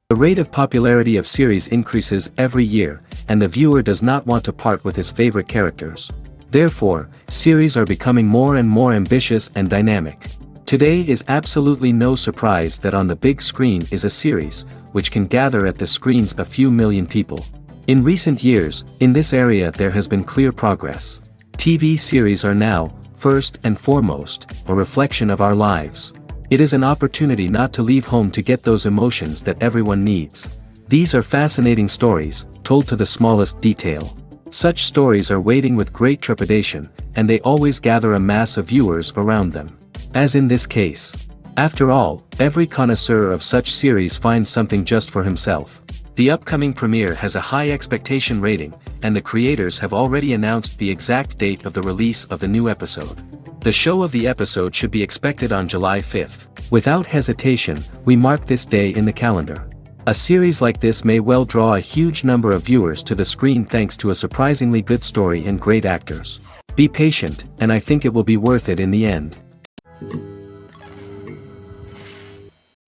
The rate of popularity of series increases every year, and the viewer does not want to part with his favorite characters. Therefore, series are becoming more and more ambitious and dynamic. Today is absolutely no surprise that on the big screen is a series, which can gather at the screens a few million people. In recent years, in this area there has been clear progress. TV series are now, first and foremost, a reflection of our lives. It is an opportunity not to leave home to get those emotions that everyone needs. These are fascinating stories, told to the smallest detail. Such stories are waiting with great trepidation, and they always gather a mass of viewers around them. As in this case. After all, every connoisseur of such series finds something just for himself. The upcoming premiere has a high expectation rating, and the creators have already announced the exact date of the release of the new episode. The show of the episode should be expected on July 5th. Without hesitation, we mark this day in the calendar. A series like this may well draw a huge number of viewers to the screen thanks to a surprisingly good story and great actors. Be patient, and I think it will be worth it in the end.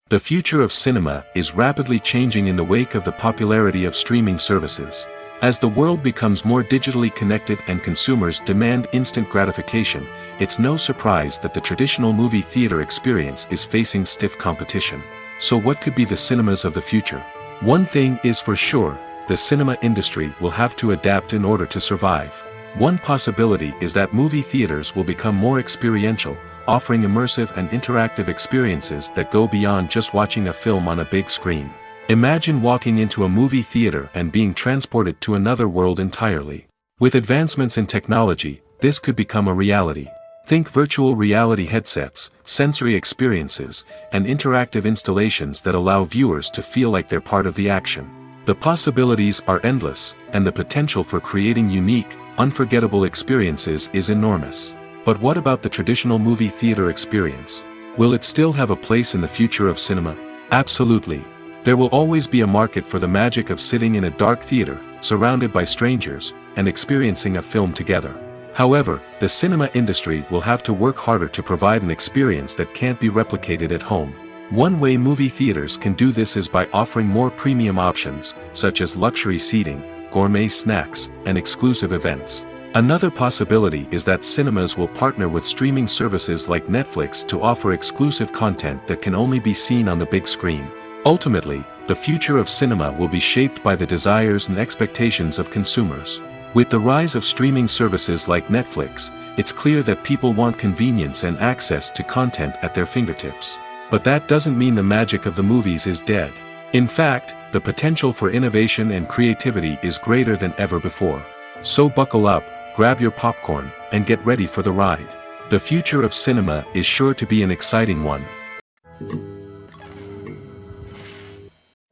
The future of cinema is rapidly changing in the wake of the popularity of streaming services. As the world becomes more digitally connected and consumers demand instant gratification, it's no surprise that the traditional movie theater experience is facing stiff competition. So what could be the cinemas of the future? One thing is for sure, the cinema industry will have to adapt in order to survive. One possibility is that movie theaters will become more experiential, offering immersive and interactive experiences that go beyond just watching a film on a big screen. Imagine walking into a movie theater and being transported to another world entirely. With advancements in technology, this could become a reality. Think virtual reality headsets, sensory experiences, and interactive installations that allow viewers to feel like they're part of the action. The possibilities are endless, and the potential for creating unique, unforgettable experiences is enormous. But what about the traditional movie theater experience? Will it still have a place in the future of cinema? Absolutely. There will always be a market for the magic of sitting in a dark theater, surrounded by strangers, and experiencing a film together. However, the cinema industry will have to work harder to provide an experience that can't be replicated at home. One way movie theaters can do this is by offering more premium options, such as luxury seating, gourmet snacks, and exclusive events. Another possibility is that cinemas will partner with streaming services like Netflix to offer exclusive content that can only be seen on the big screen. Ultimately, the future of cinema will be shaped by the desires and expectations of consumers. With the rise of streaming services like Netflix, it's clear that people want convenience and access to content at their fingertips. But that doesn't mean the magic of the movies is dead. In fact, the potential for innovation and creativity is greater than ever before. So buckle up, grab your popcorn, and get ready for the ride. The future of cinema is sure to be an exciting one.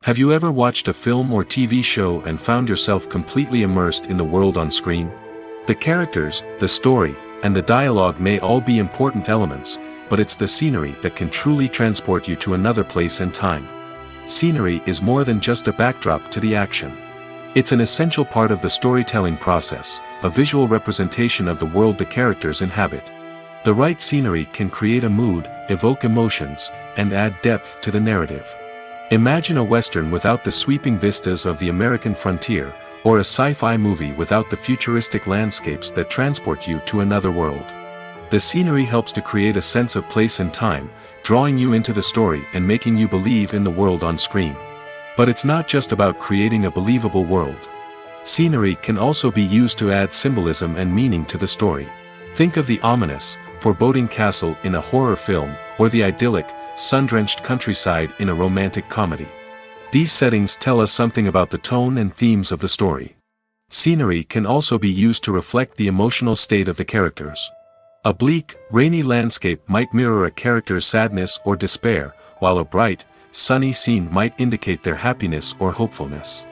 Have you ever watched a film or TV show and found yourself completely immersed in the world on screen? The characters, the story, and the dialogue may all be important elements, but it's the scenery that can truly transport you to another place and time. Scenery is more than just a backdrop to the action. It's an essential part of the storytelling process, a visual representation of the world the characters inhabit. The right scenery can create a mood, evoke emotions, and add depth to the narrative. Imagine a Western without the sweeping vistas of the American frontier, or a sci-fi movie without the futuristic landscapes that transport you to another world. The scenery helps to create a sense of place and time, drawing you into the story and making you believe in the world on screen. But it's not just about creating a believable world. Scenery can also be used to add symbolism and meaning to the story. Think of the ominous, foreboding castle in a horror film, or the idyllic, sun-drenched countryside in a romantic comedy. These settings tell us something about the tone and themes of the story. Scenery can also be used to reflect the emotional state of the characters. A bleak, rainy landscape might mirror a character's sadness or despair, while a bright, sunny scene might indicate their happiness or hopefulness.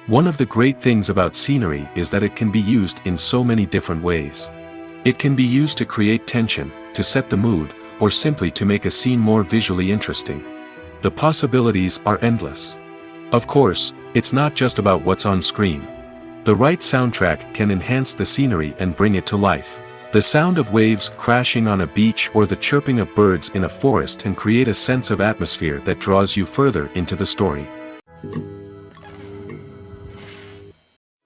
One of the great things about scenery is that it can be used in so many different ways. It can be used to create tension, to set the mood, or simply to make a scene more visually interesting. The possibilities are endless. Of course, it's not just about what's on screen. The right soundtrack can enhance the scenery and bring it to life. The sound of waves crashing on a beach or the chirping of birds in a forest can create a sense of atmosphere that draws you further into the story.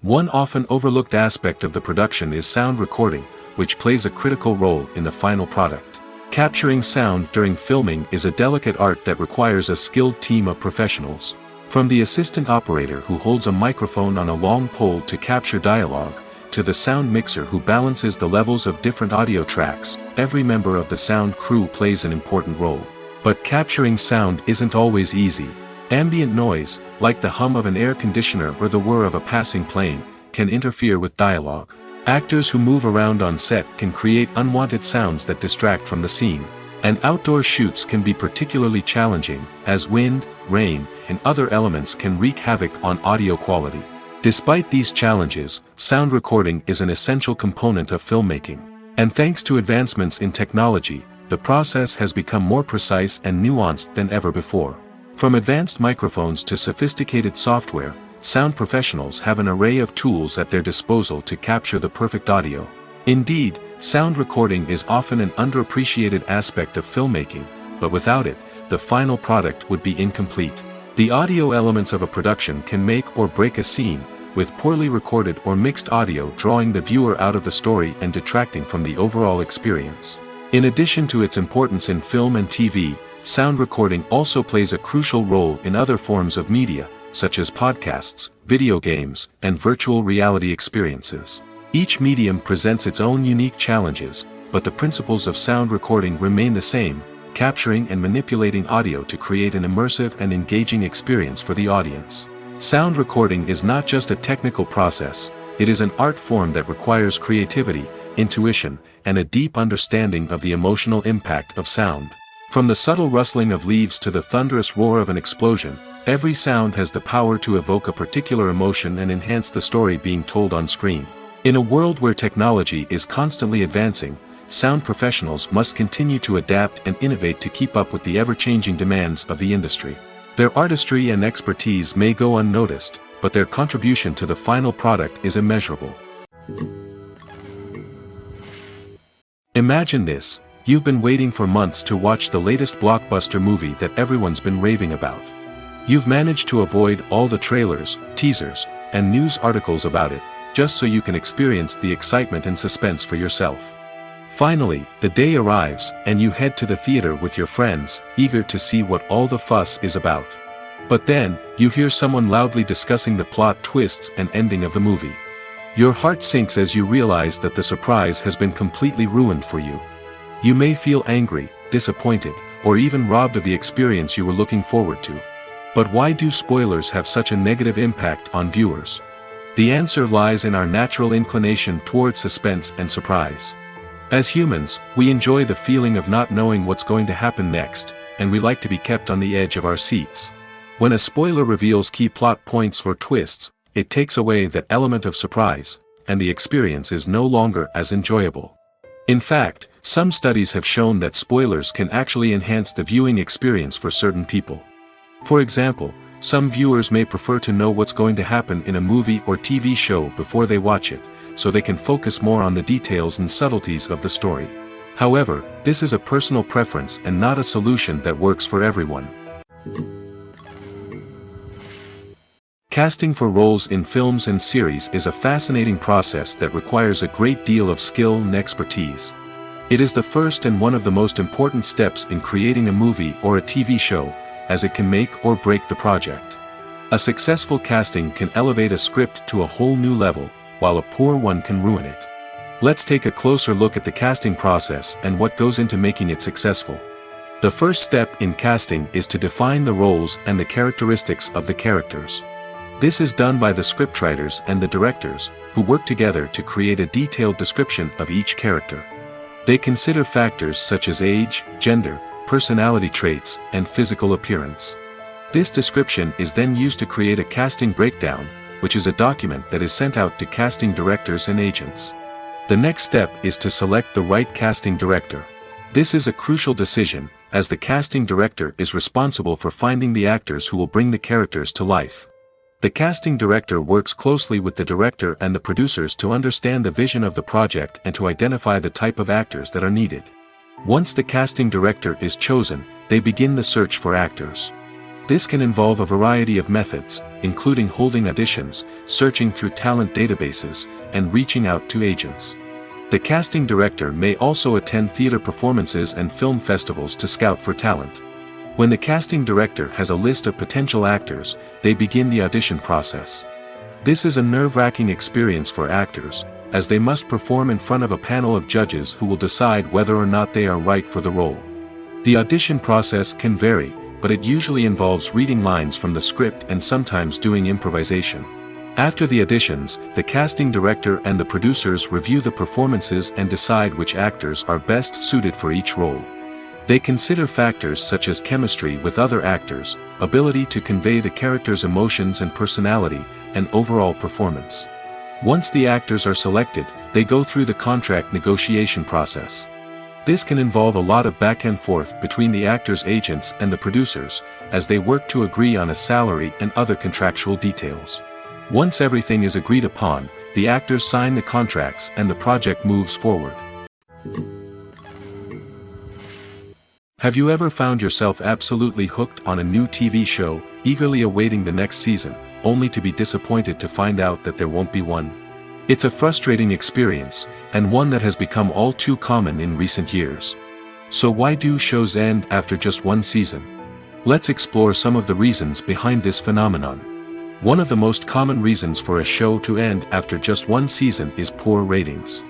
One often overlooked aspect of the production is sound recording, which plays a critical role in the final product. Capturing sound during filming is a delicate art that requires a skilled team of professionals. From the assistant operator who holds a microphone on a long pole to capture dialogue, to the sound mixer who balances the levels of different audio tracks, every member of the sound crew plays an important role. But capturing sound isn't always easy. Ambient noise, like the hum of an air conditioner or the whir of a passing plane, can interfere with dialogue. Actors who move around on set can create unwanted sounds that distract from the scene. And outdoor shoots can be particularly challenging, as wind, rain, and other elements can wreak havoc on audio quality. Despite these challenges, sound recording is an essential component of filmmaking. And thanks to advancements in technology, the process has become more precise and nuanced than ever before. From advanced microphones to sophisticated software, sound professionals have an array of tools at their disposal to capture the perfect audio. Indeed, sound recording is often an underappreciated aspect of filmmaking, but without it, the final product would be incomplete. The audio elements of a production can make or break a scene, with poorly recorded or mixed audio drawing the viewer out of the story and detracting from the overall experience. In addition to its importance in film and TV, sound recording also plays a crucial role in other forms of media, such as podcasts, video games, and virtual reality experiences. Each medium presents its own unique challenges, but the principles of sound recording remain the same: capturing and manipulating audio to create an immersive and engaging experience for the audience. Sound recording is not just a technical process, it is an art form that requires creativity, intuition, and a deep understanding of the emotional impact of sound. From the subtle rustling of leaves to the thunderous roar of an explosion, every sound has the power to evoke a particular emotion and enhance the story being told on screen. In a world where technology is constantly advancing, sound professionals must continue to adapt and innovate to keep up with the ever-changing demands of the industry. Their artistry and expertise may go unnoticed, but their contribution to the final product is immeasurable. Imagine this: you've been waiting for months to watch the latest blockbuster movie that everyone's been raving about. You've managed to avoid all the trailers, teasers, and news articles about it, just so you can experience the excitement and suspense for yourself. Finally, the day arrives, and you head to the theater with your friends, eager to see what all the fuss is about. But then, you hear someone loudly discussing the plot twists and ending of the movie. Your heart sinks as you realize that the surprise has been completely ruined for you. You may feel angry, disappointed, or even robbed of the experience you were looking forward to. But why do spoilers have such a negative impact on viewers? The answer lies in our natural inclination towards suspense and surprise. As humans, we enjoy the feeling of not knowing what's going to happen next, and we like to be kept on the edge of our seats. When a spoiler reveals key plot points or twists, it takes away that element of surprise, and the experience is no longer as enjoyable. In fact, some studies have shown that spoilers can actually enhance the viewing experience for certain people. For example, some viewers may prefer to know what's going to happen in a movie or TV show before they watch it, so they can focus more on the details and subtleties of the story. However, this is a personal preference and not a solution that works for everyone. Casting for roles in films and series is a fascinating process that requires a great deal of skill and expertise. It is the first and one of the most important steps in creating a movie or a TV show, as it can make or break the project. A successful casting can elevate a script to a whole new level, while a poor one can ruin it. Let's take a closer look at the casting process and what goes into making it successful. The first step in casting is to define the roles and the characteristics of the characters. This is done by the scriptwriters and the directors, who work together to create a detailed description of each character. They consider factors such as age, gender, personality traits, and physical appearance. This description is then used to create a casting breakdown, which is a document that is sent out to casting directors and agents. The next step is to select the right casting director. This is a crucial decision, as the casting director is responsible for finding the actors who will bring the characters to life. The casting director works closely with the director and the producers to understand the vision of the project and to identify the type of actors that are needed. Once the casting director is chosen, they begin the search for actors. This can involve a variety of methods, including holding auditions, searching through talent databases, and reaching out to agents. The casting director may also attend theater performances and film festivals to scout for talent. When the casting director has a list of potential actors, they begin the audition process. This is a nerve-wracking experience for actors, as they must perform in front of a panel of judges who will decide whether or not they are right for the role. The audition process can vary, but it usually involves reading lines from the script and sometimes doing improvisation. After the auditions, the casting director and the producers review the performances and decide which actors are best suited for each role. They consider factors such as chemistry with other actors, ability to convey the character's emotions and personality, and overall performance. Once the actors are selected, they go through the contract negotiation process. This can involve a lot of back and forth between the actors' agents and the producers, as they work to agree on a salary and other contractual details. Once everything is agreed upon, the actors sign the contracts and the project moves forward. Have you ever found yourself absolutely hooked on a new TV show, eagerly awaiting the next season, only to be disappointed to find out that there won't be one? It's a frustrating experience, and one that has become all too common in recent years. So why do shows end after just one season? Let's explore some of the reasons behind this phenomenon. One of the most common reasons for a show to end after just one season is poor ratings.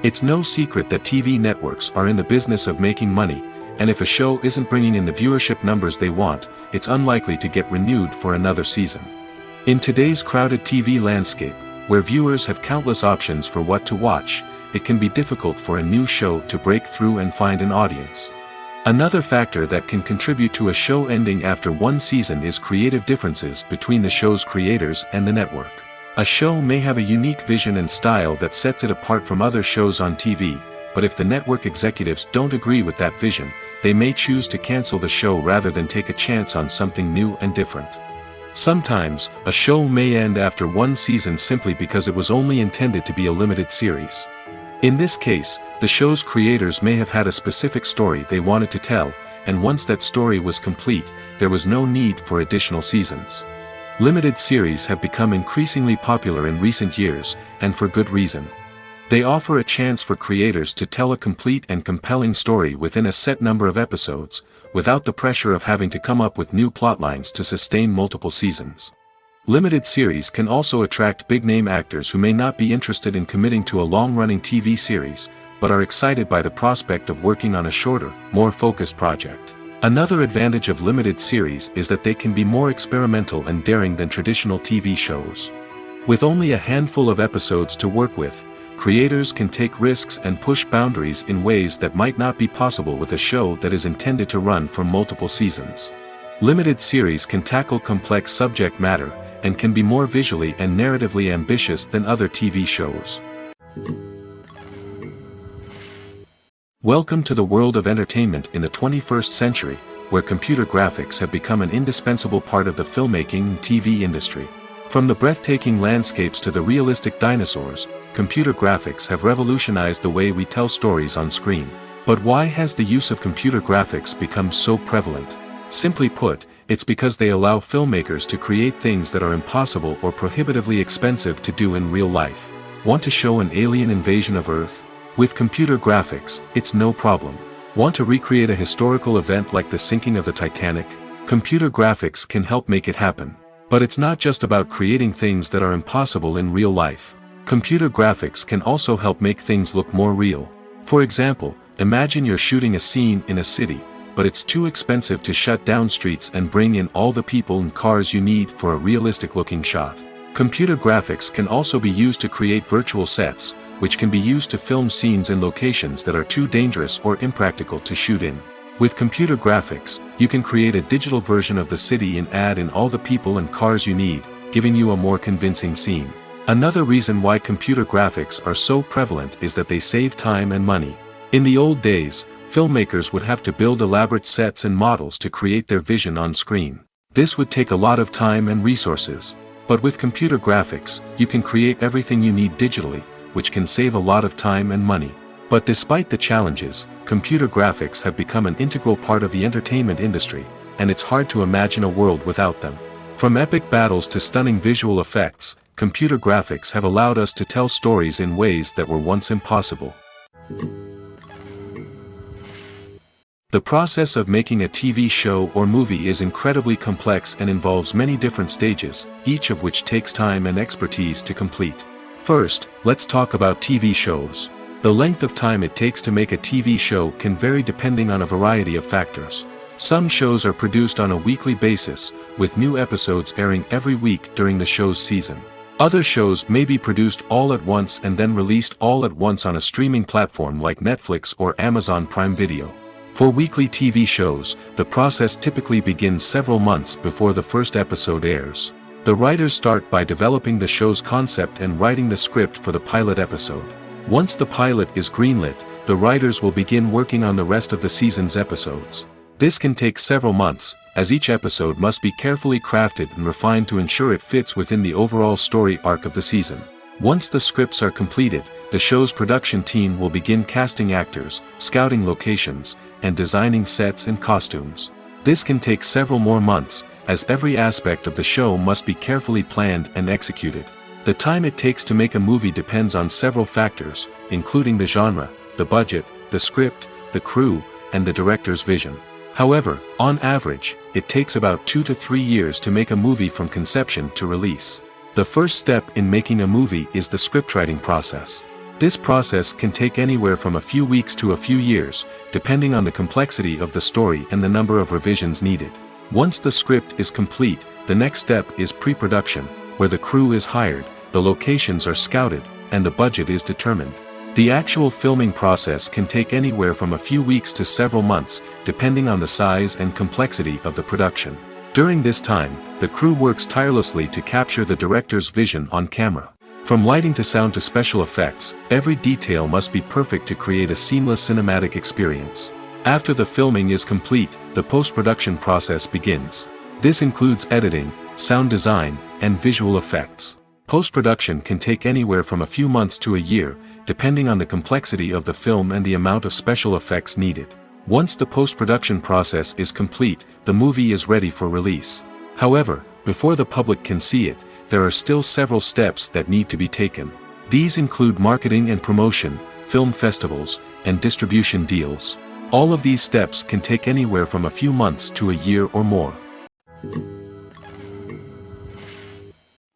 It's no secret that TV networks are in the business of making money, and if a show isn't bringing in the viewership numbers they want, it's unlikely to get renewed for another season. In today's crowded TV landscape, where viewers have countless options for what to watch, it can be difficult for a new show to break through and find an audience. Another factor that can contribute to a show ending after one season is creative differences between the show's creators and the network. A show may have a unique vision and style that sets it apart from other shows on TV, but if the network executives don't agree with that vision, they may choose to cancel the show rather than take a chance on something new and different. Sometimes, a show may end after one season simply because it was only intended to be a limited series. In this case, the show's creators may have had a specific story they wanted to tell, and once that story was complete, there was no need for additional seasons. Limited series have become increasingly popular in recent years, and for good reason. They offer a chance for creators to tell a complete and compelling story within a set number of episodes, without the pressure of having to come up with new plotlines to sustain multiple seasons. Limited series can also attract big-name actors who may not be interested in committing to a long-running TV series, but are excited by the prospect of working on a shorter, more focused project. Another advantage of limited series is that they can be more experimental and daring than traditional TV shows. With only a handful of episodes to work with, creators can take risks and push boundaries in ways that might not be possible with a show that is intended to run for multiple seasons. Limited series can tackle complex subject matter, and can be more visually and narratively ambitious than other TV shows. Welcome to the world of entertainment in the 21st century, where computer graphics have become an indispensable part of the filmmaking and TV industry. From the breathtaking landscapes to the realistic dinosaurs, computer graphics have revolutionized the way we tell stories on screen. But why has the use of computer graphics become so prevalent? Simply put, it's because they allow filmmakers to create things that are impossible or prohibitively expensive to do in real life. Want to show an alien invasion of Earth? With computer graphics, it's no problem. Want to recreate a historical event like the sinking of the Titanic? Computer graphics can help make it happen. But it's not just about creating things that are impossible in real life. Computer graphics can also help make things look more real. For example, imagine you're shooting a scene in a city, but it's too expensive to shut down streets and bring in all the people and cars you need for a realistic-looking shot. Computer graphics can also be used to create virtual sets, which can be used to film scenes in locations that are too dangerous or impractical to shoot in. With computer graphics, you can create a digital version of the city and add in all the people and cars you need, giving you a more convincing scene. Another reason why computer graphics are so prevalent is that they save time and money. In the old days, filmmakers would have to build elaborate sets and models to create their vision on screen. This would take a lot of time and resources. But with computer graphics, you can create everything you need digitally, which can save a lot of time and money. But despite the challenges, computer graphics have become an integral part of the entertainment industry, and it's hard to imagine a world without them. From epic battles to stunning visual effects, computer graphics have allowed us to tell stories in ways that were once impossible. The process of making a TV show or movie is incredibly complex and involves many different stages, each of which takes time and expertise to complete. First, let's talk about TV shows. The length of time it takes to make a TV show can vary depending on a variety of factors. Some shows are produced on a weekly basis, with new episodes airing every week during the show's season. Other shows may be produced all at once and then released all at once on a streaming platform like Netflix or Amazon Prime Video. For weekly TV shows, the process typically begins several months before the first episode airs. The writers start by developing the show's concept and writing the script for the pilot episode. Once the pilot is greenlit, the writers will begin working on the rest of the season's episodes. This can take several months, as each episode must be carefully crafted and refined to ensure it fits within the overall story arc of the season. Once the scripts are completed, the show's production team will begin casting actors, scouting locations, and designing sets and costumes. This can take several more months, as every aspect of the show must be carefully planned and executed. The time it takes to make a movie depends on several factors, including the genre, the budget, the script, the crew, and the director's vision. However, on average, it takes about 2 to 3 years to make a movie from conception to release. The first step in making a movie is the scriptwriting process. This process can take anywhere from a few weeks to a few years, depending on the complexity of the story and the number of revisions needed. Once the script is complete, the next step is pre-production, where the crew is hired, the locations are scouted, and the budget is determined. The actual filming process can take anywhere from a few weeks to several months, depending on the size and complexity of the production. During this time, the crew works tirelessly to capture the director's vision on camera. From lighting to sound to special effects, every detail must be perfect to create a seamless cinematic experience. After the filming is complete, the post-production process begins. This includes editing, sound design, and visual effects. Post-production can take anywhere from a few months to a year, depending on the complexity of the film and the amount of special effects needed. Once the post-production process is complete, the movie is ready for release. However, before the public can see it, there are still several steps that need to be taken. These include marketing and promotion, film festivals, and distribution deals. All of these steps can take anywhere from a few months to a year or more.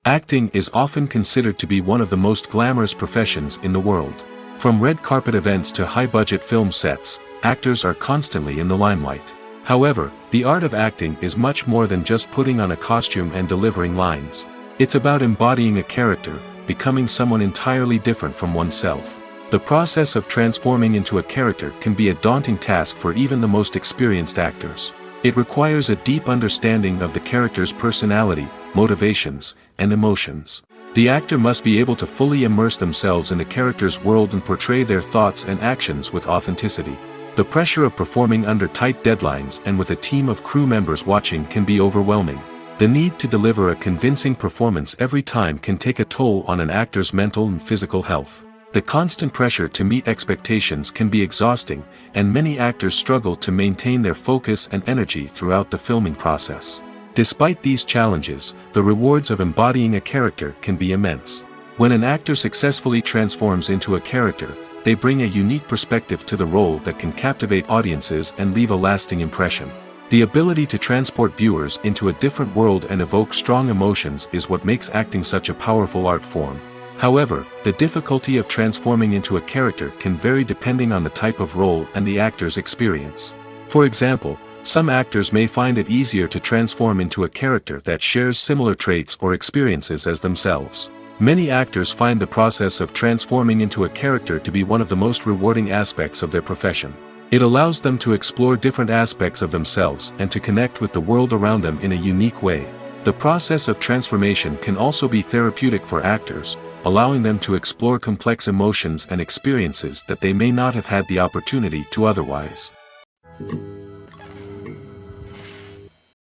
Acting is often considered to be one of the most glamorous professions in the world. From red carpet events to high-budget film sets, actors are constantly in the limelight. However, the art of acting is much more than just putting on a costume and delivering lines. It's about embodying a character, becoming someone entirely different from oneself. The process of transforming into a character can be a daunting task for even the most experienced actors. It requires a deep understanding of the character's personality, motivations, and emotions. The actor must be able to fully immerse themselves in the character's world and portray their thoughts and actions with authenticity. The pressure of performing under tight deadlines and with a team of crew members watching can be overwhelming. The need to deliver a convincing performance every time can take a toll on an actor's mental and physical health. The constant pressure to meet expectations can be exhausting, and many actors struggle to maintain their focus and energy throughout the filming process. Despite these challenges, the rewards of embodying a character can be immense. When an actor successfully transforms into a character, they bring a unique perspective to the role that can captivate audiences and leave a lasting impression. The ability to transport viewers into a different world and evoke strong emotions is what makes acting such a powerful art form. However, the difficulty of transforming into a character can vary depending on the type of role and the actor's experience. For example, some actors may find it easier to transform into a character that shares similar traits or experiences as themselves. Many actors find the process of transforming into a character to be one of the most rewarding aspects of their profession. It allows them to explore different aspects of themselves and to connect with the world around them in a unique way. The process of transformation can also be therapeutic for actors, allowing them to explore complex emotions and experiences that they may not have had the opportunity to otherwise.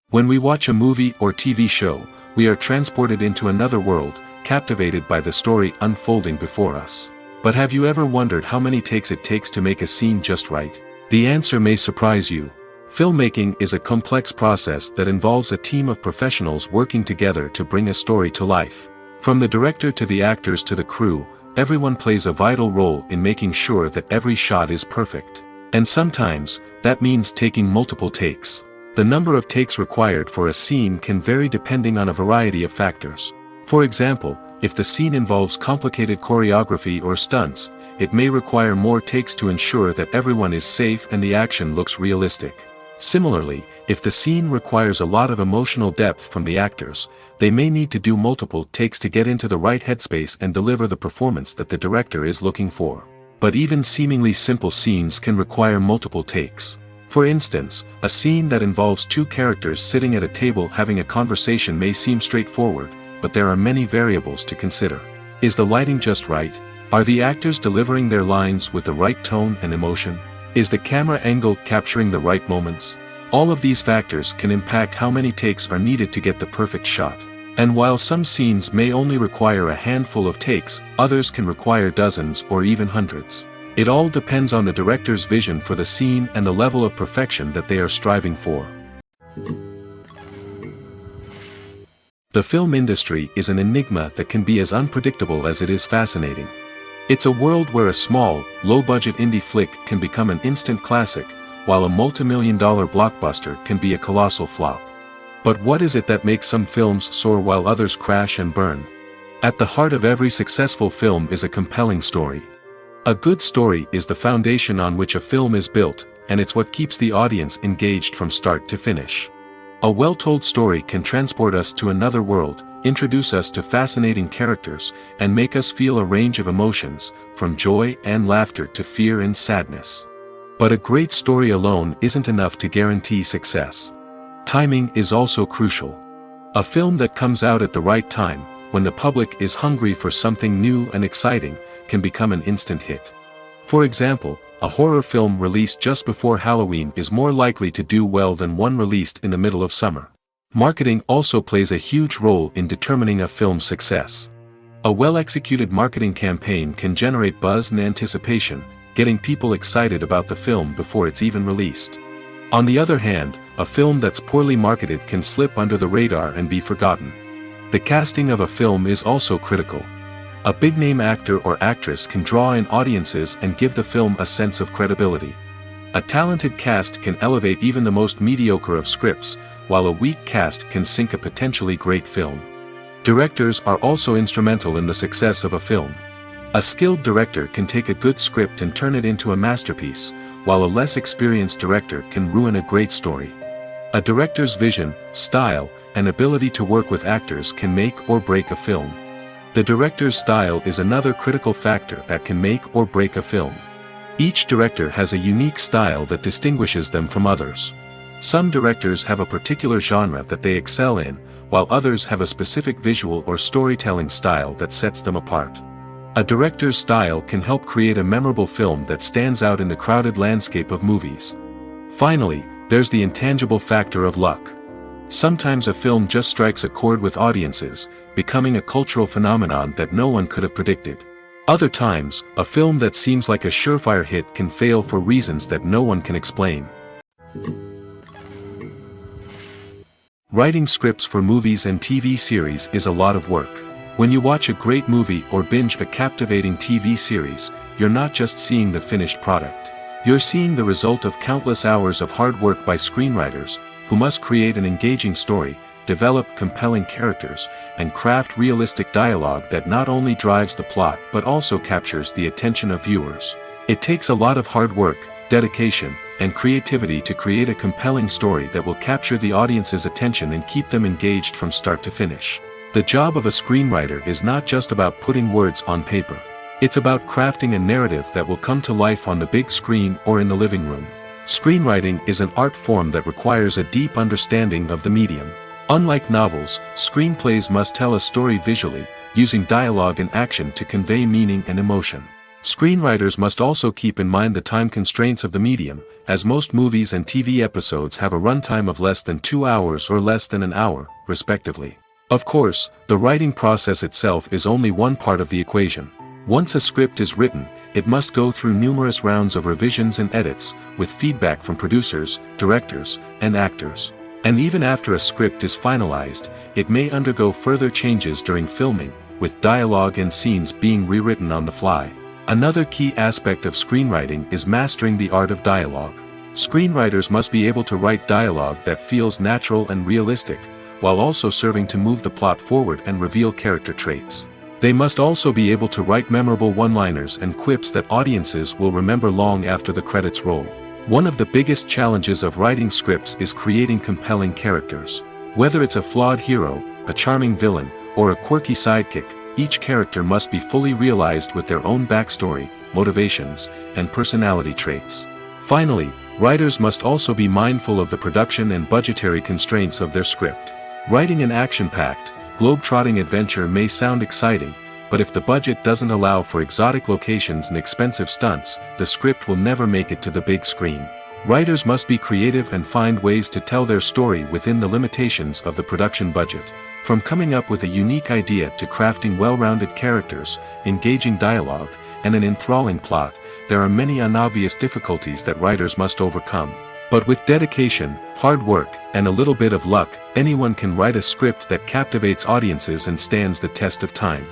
When we watch a movie or TV show, we are transported into another world, captivated by the story unfolding before us. But have you ever wondered how many takes it takes to make a scene just right? The answer may surprise you. Filmmaking is a complex process that involves a team of professionals working together to bring a story to life. From the director to the actors to the crew, everyone plays a vital role in making sure that every shot is perfect. And sometimes, that means taking multiple takes. The number of takes required for a scene can vary depending on a variety of factors. For example, if the scene involves complicated choreography or stunts, it may require more takes to ensure that everyone is safe and the action looks realistic. Similarly, if the scene requires a lot of emotional depth from the actors, they may need to do multiple takes to get into the right headspace and deliver the performance that the director is looking for. But even seemingly simple scenes can require multiple takes. For instance, a scene that involves two characters sitting at a table having a conversation may seem straightforward, but there are many variables to consider. Is the lighting just right? Are the actors delivering their lines with the right tone and emotion? Is the camera angle capturing the right moments? All of these factors can impact how many takes are needed to get the perfect shot. And while some scenes may only require a handful of takes, others can require dozens or even hundreds. It all depends on the director's vision for the scene and the level of perfection that they are striving for. The film industry is an enigma that can be as unpredictable as it is fascinating. It's a world where a small, low-budget indie flick can become an instant classic, while a multi-million-dollar blockbuster can be a colossal flop. But what is it that makes some films soar while others crash and burn? At the heart of every successful film is a compelling story. A good story is the foundation on which a film is built, and it's what keeps the audience engaged from start to finish. A well-told story can transport us to another world, introduce us to fascinating characters, and make us feel a range of emotions, from joy and laughter to fear and sadness. But a great story alone isn't enough to guarantee success. Timing is also crucial. A film that comes out at the right time, when the public is hungry for something new and exciting, can become an instant hit. For example, a horror film released just before Halloween is more likely to do well than one released in the middle of summer. Marketing also plays a huge role in determining a film's success. A well-executed marketing campaign can generate buzz and anticipation, getting people excited about the film before it's even released. On the other hand, a film that's poorly marketed can slip under the radar and be forgotten. The casting of a film is also critical. A big-name actor or actress can draw in audiences and give the film a sense of credibility. A talented cast can elevate even the most mediocre of scripts, while a weak cast can sink a potentially great film. Directors are also instrumental in the success of a film. A skilled director can take a good script and turn it into a masterpiece, while a less experienced director can ruin a great story. A director's vision, style, and ability to work with actors can make or break a film. The director's style is another critical factor that can make or break a film. Each director has a unique style that distinguishes them from others. Some directors have a particular genre that they excel in, while others have a specific visual or storytelling style that sets them apart. A director's style can help create a memorable film that stands out in the crowded landscape of movies. Finally, there's the intangible factor of luck. Sometimes a film just strikes a chord with audiences, becoming a cultural phenomenon that no one could have predicted. Other times, a film that seems like a surefire hit can fail for reasons that no one can explain. Writing scripts for movies and TV series is a lot of work. When you watch a great movie or binge a captivating TV series, you're not just seeing the finished product. You're seeing the result of countless hours of hard work by screenwriters, who must create an engaging story, develop compelling characters, and craft realistic dialogue that not only drives the plot but also captures the attention of viewers. It takes a lot of hard work, dedication, and creativity to create a compelling story that will capture the audience's attention and keep them engaged from start to finish. The job of a screenwriter is not just about putting words on paper. It's about crafting a narrative that will come to life on the big screen or in the living room. Screenwriting is an art form that requires a deep understanding of the medium. Unlike novels, screenplays must tell a story visually, using dialogue and action to convey meaning and emotion. Screenwriters must also keep in mind the time constraints of the medium, as most movies and TV episodes have a runtime of less than 2 hours or less than an hour, respectively. Of course, the writing process itself is only one part of the equation. Once a script is written, it must go through numerous rounds of revisions and edits, with feedback from producers, directors, and actors. And even after a script is finalized, it may undergo further changes during filming, with dialogue and scenes being rewritten on the fly. Another key aspect of screenwriting is mastering the art of dialogue. Screenwriters must be able to write dialogue that feels natural and realistic, while also serving to move the plot forward and reveal character traits. They must also be able to write memorable one-liners and quips that audiences will remember long after the credits roll. One of the biggest challenges of writing scripts is creating compelling characters. Whether it's a flawed hero, a charming villain, or a quirky sidekick, each character must be fully realized with their own backstory, motivations, and personality traits. Finally, writers must also be mindful of the production and budgetary constraints of their script. Writing an action-packed, globe-trotting adventure may sound exciting, but if the budget doesn't allow for exotic locations and expensive stunts, the script will never make it to the big screen. Writers must be creative and find ways to tell their story within the limitations of the production budget. From coming up with a unique idea to crafting well-rounded characters, engaging dialogue, and an enthralling plot, there are many unobvious difficulties that writers must overcome. But with dedication, hard work, and a little bit of luck, anyone can write a script that captivates audiences and stands the test of time.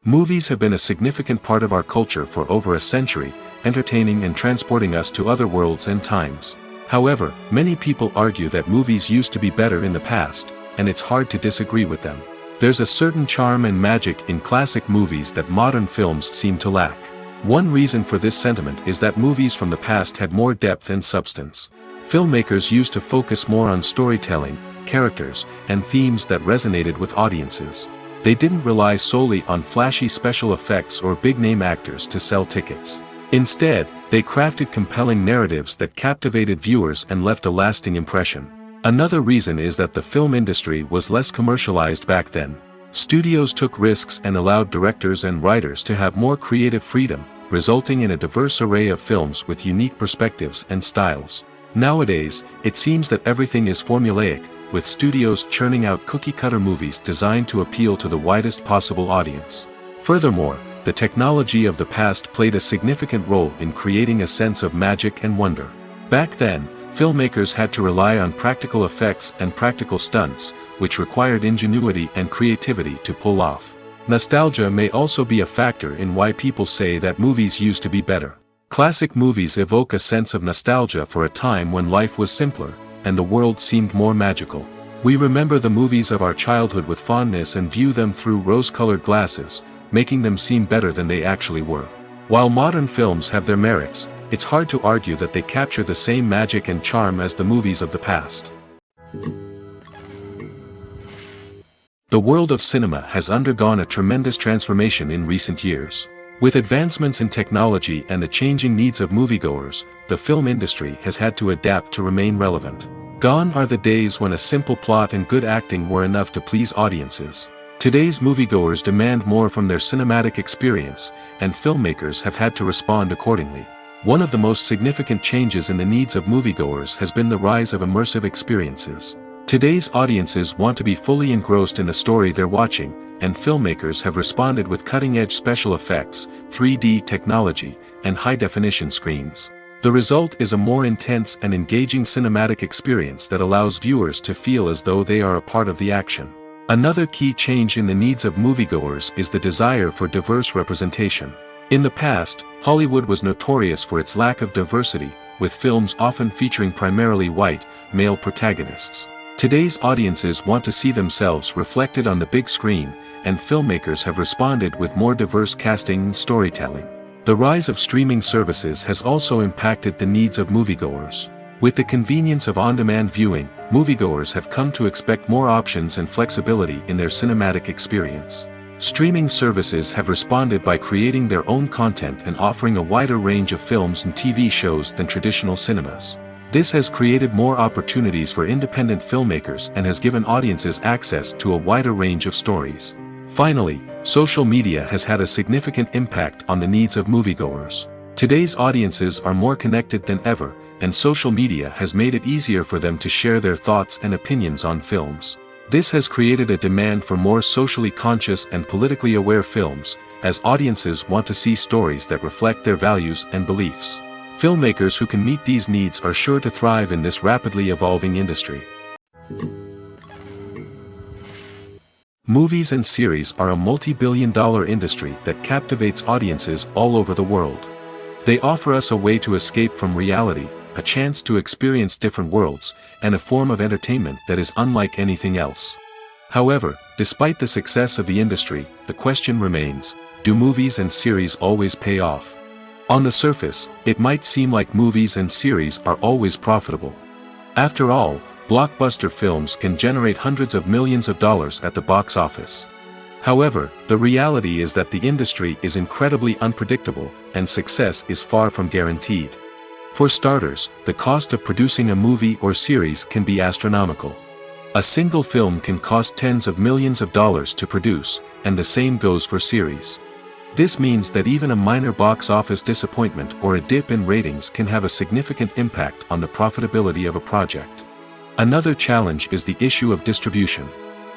Movies have been a significant part of our culture for over a century, entertaining and transporting us to other worlds and times. However, many people argue that movies used to be better in the past, and it's hard to disagree with them. There's a certain charm and magic in classic movies that modern films seem to lack. One reason for this sentiment is that movies from the past had more depth and substance. Filmmakers used to focus more on storytelling, characters, and themes that resonated with audiences. They didn't rely solely on flashy special effects or big-name actors to sell tickets. Instead, they crafted compelling narratives that captivated viewers and left a lasting impression. Another reason is that the film industry was less commercialized back then. Studios took risks and allowed directors and writers to have more creative freedom, resulting in a diverse array of films with unique perspectives and styles. Nowadays, it seems that everything is formulaic, with studios churning out cookie-cutter movies designed to appeal to the widest possible audience. Furthermore, the technology of the past played a significant role in creating a sense of magic and wonder. Back then, filmmakers had to rely on practical effects and practical stunts, which required ingenuity and creativity to pull off. Nostalgia may also be a factor in why people say that movies used to be better. Classic movies evoke a sense of nostalgia for a time when life was simpler, and the world seemed more magical. We remember the movies of our childhood with fondness and view them through rose-colored glasses, making them seem better than they actually were. While modern films have their merits, it's hard to argue that they capture the same magic and charm as the movies of the past. The world of cinema has undergone a tremendous transformation in recent years. With advancements in technology and the changing needs of moviegoers, the film industry has had to adapt to remain relevant. Gone are the days when a simple plot and good acting were enough to please audiences. Today's moviegoers demand more from their cinematic experience, and filmmakers have had to respond accordingly. One of the most significant changes in the needs of moviegoers has been the rise of immersive experiences. Today's audiences want to be fully engrossed in the story they're watching, and filmmakers have responded with cutting-edge special effects, 3D technology, and high-definition screens. The result is a more intense and engaging cinematic experience that allows viewers to feel as though they are a part of the action. Another key change in the needs of moviegoers is the desire for diverse representation. In the past, Hollywood was notorious for its lack of diversity, with films often featuring primarily white, male protagonists. Today's audiences want to see themselves reflected on the big screen, and filmmakers have responded with more diverse casting and storytelling. The rise of streaming services has also impacted the needs of moviegoers. With the convenience of on-demand viewing, moviegoers have come to expect more options and flexibility in their cinematic experience. Streaming services have responded by creating their own content and offering a wider range of films and TV shows than traditional cinemas. This has created more opportunities for independent filmmakers and has given audiences access to a wider range of stories. Finally, social media has had a significant impact on the needs of moviegoers. Today's audiences are more connected than ever, and social media has made it easier for them to share their thoughts and opinions on films. This has created a demand for more socially conscious and politically aware films, as audiences want to see stories that reflect their values and beliefs. Filmmakers who can meet these needs are sure to thrive in this rapidly evolving industry. Movies and series are a multi-billion-dollar industry that captivates audiences all over the world. They offer us a way to escape from reality, a chance to experience different worlds, and a form of entertainment that is unlike anything else. However, despite the success of the industry, the question remains, do movies and series always pay off? On the surface, it might seem like movies and series are always profitable. After all, blockbuster films can generate hundreds of millions of dollars at the box office. However, the reality is that the industry is incredibly unpredictable, and success is far from guaranteed. For starters, the cost of producing a movie or series can be astronomical. A single film can cost tens of millions of dollars to produce, and the same goes for series. This means that even a minor box office disappointment or a dip in ratings can have a significant impact on the profitability of a project. Another challenge is the issue of distribution.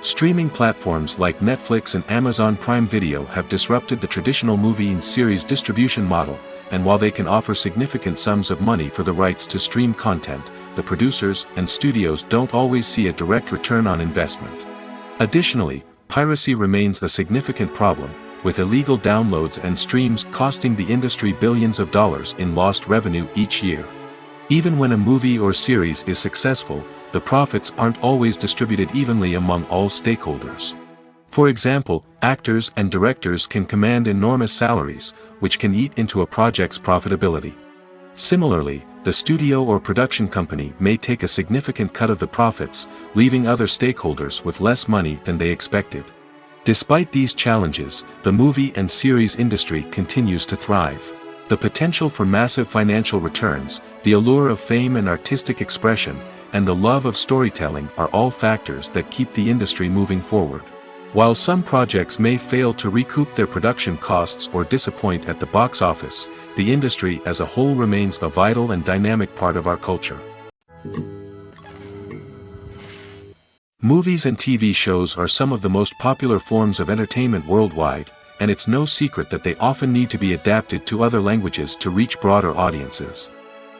Streaming platforms like Netflix and Amazon Prime Video have disrupted the traditional movie and series distribution model, and while they can offer significant sums of money for the rights to stream content, the producers and studios don't always see a direct return on investment. Additionally, piracy remains a significant problem, with illegal downloads and streams costing the industry billions of dollars in lost revenue each year. Even when a movie or series is successful, the profits aren't always distributed evenly among all stakeholders. For example, actors and directors can command enormous salaries, which can eat into a project's profitability. Similarly, the studio or production company may take a significant cut of the profits, leaving other stakeholders with less money than they expected. Despite these challenges, the movie and series industry continues to thrive. The potential for massive financial returns, the allure of fame and artistic expression, and the love of storytelling are all factors that keep the industry moving forward. While some projects may fail to recoup their production costs or disappoint at the box office, the industry as a whole remains a vital and dynamic part of our culture. Movies and TV shows are some of the most popular forms of entertainment worldwide, and it's no secret that they often need to be adapted to other languages to reach broader audiences.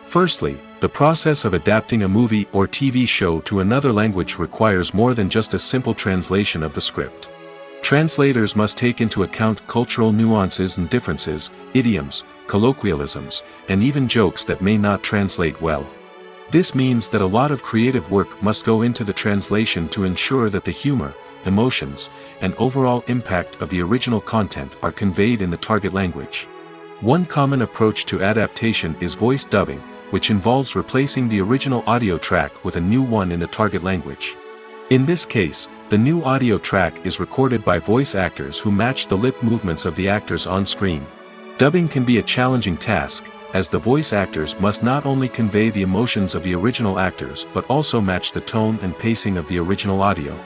Firstly, the process of adapting a movie or TV show to another language requires more than just a simple translation of the script. Translators must take into account cultural nuances and differences, idioms, colloquialisms, and even jokes that may not translate well. This means that a lot of creative work must go into the translation to ensure that the humor, emotions, and overall impact of the original content are conveyed in the target language. One common approach to adaptation is voice dubbing, which involves replacing the original audio track with a new one in the target language. In this case, the new audio track is recorded by voice actors who match the lip movements of the actors on screen. Dubbing can be a challenging task, as the voice actors must not only convey the emotions of the original actors but also match the tone and pacing of the original audio.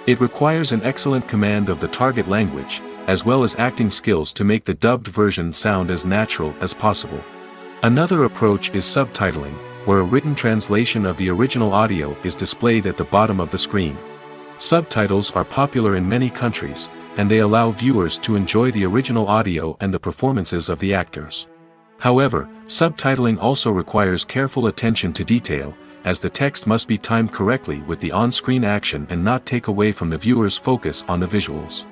It requires an excellent command of the target language, as well as acting skills to make the dubbed version sound as natural as possible. Another approach is subtitling, where a written translation of the original audio is displayed at the bottom of the screen. Subtitles are popular in many countries, and they allow viewers to enjoy the original audio and the performances of the actors. However, subtitling also requires careful attention to detail, as the text must be timed correctly with the on-screen action and not take away from the viewer's focus on the visuals.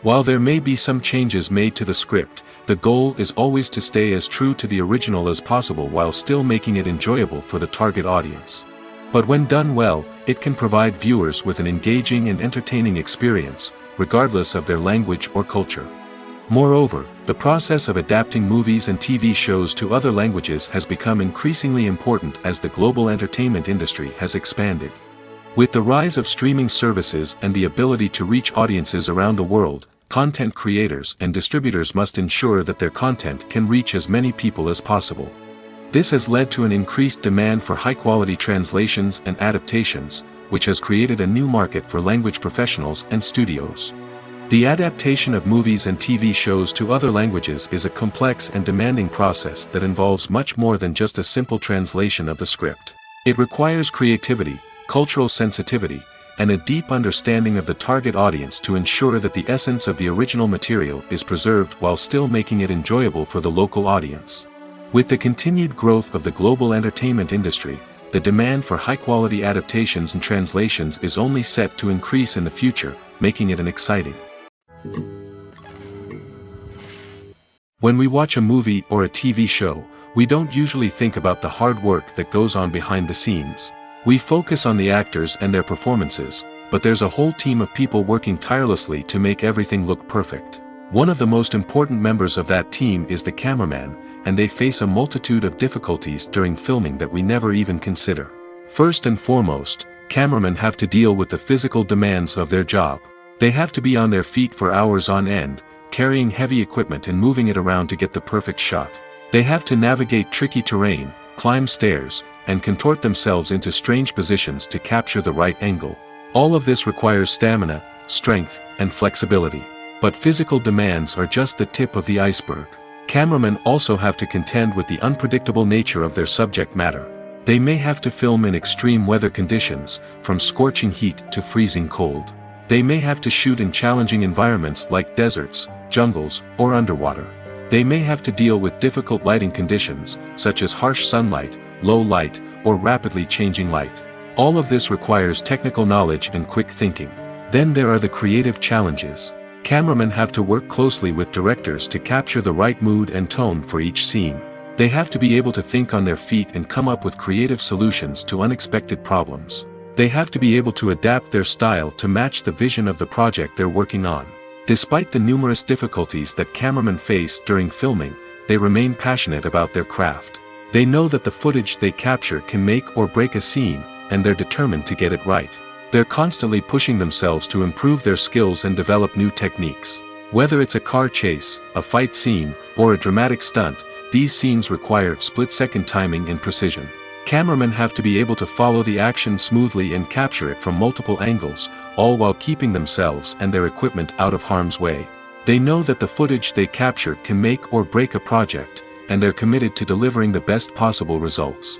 While there may be some changes made to the script, the goal is always to stay as true to the original as possible while still making it enjoyable for the target audience. But when done well, it can provide viewers with an engaging and entertaining experience, regardless of their language or culture. Moreover, the process of adapting movies and TV shows to other languages has become increasingly important as the global entertainment industry has expanded. With the rise of streaming services and the ability to reach audiences around the world, content creators and distributors must ensure that their content can reach as many people as possible. This has led to an increased demand for high-quality translations and adaptations, which has created a new market for language professionals and studios. The adaptation of movies and TV shows to other languages is a complex and demanding process that involves much more than just a simple translation of the script. It requires creativity, cultural sensitivity, and a deep understanding of the target audience to ensure that the essence of the original material is preserved while still making it enjoyable for the local audience. With the continued growth of the global entertainment industry, the demand for high-quality adaptations and translations is only set to increase in the future, making it an exciting. When we watch a movie or a TV show, we don't usually think about the hard work that goes on behind the scenes. We focus on the actors and their performances, but there's a whole team of people working tirelessly to make everything look perfect. One of the most important members of that team is the cameraman, and they face a multitude of difficulties during filming that we never even consider. First and foremost, cameramen have to deal with the physical demands of their job. They have to be on their feet for hours on end, carrying heavy equipment and moving it around to get the perfect shot. They have to navigate tricky terrain, climb stairs, and contort themselves into strange positions to capture the right angle. All of this requires stamina, strength, and flexibility. But physical demands are just the tip of the iceberg. Cameramen also have to contend with the unpredictable nature of their subject matter. They may have to film in extreme weather conditions, from scorching heat to freezing cold. They may have to shoot in challenging environments like deserts, jungles, or underwater. They may have to deal with difficult lighting conditions, such as harsh sunlight, low light, or rapidly changing light. All of this requires technical knowledge and quick thinking. Then there are the creative challenges. Cameramen have to work closely with directors to capture the right mood and tone for each scene. They have to be able to think on their feet and come up with creative solutions to unexpected problems. They have to be able to adapt their style to match the vision of the project they're working on. Despite the numerous difficulties that cameramen face during filming, they remain passionate about their craft. They know that the footage they capture can make or break a scene, and they're determined to get it right. They're constantly pushing themselves to improve their skills and develop new techniques. Whether it's a car chase, a fight scene, or a dramatic stunt, these scenes require split-second timing and precision. Cameramen have to be able to follow the action smoothly and capture it from multiple angles, all while keeping themselves and their equipment out of harm's way. They know that the footage they capture can make or break a project, and they're committed to delivering the best possible results.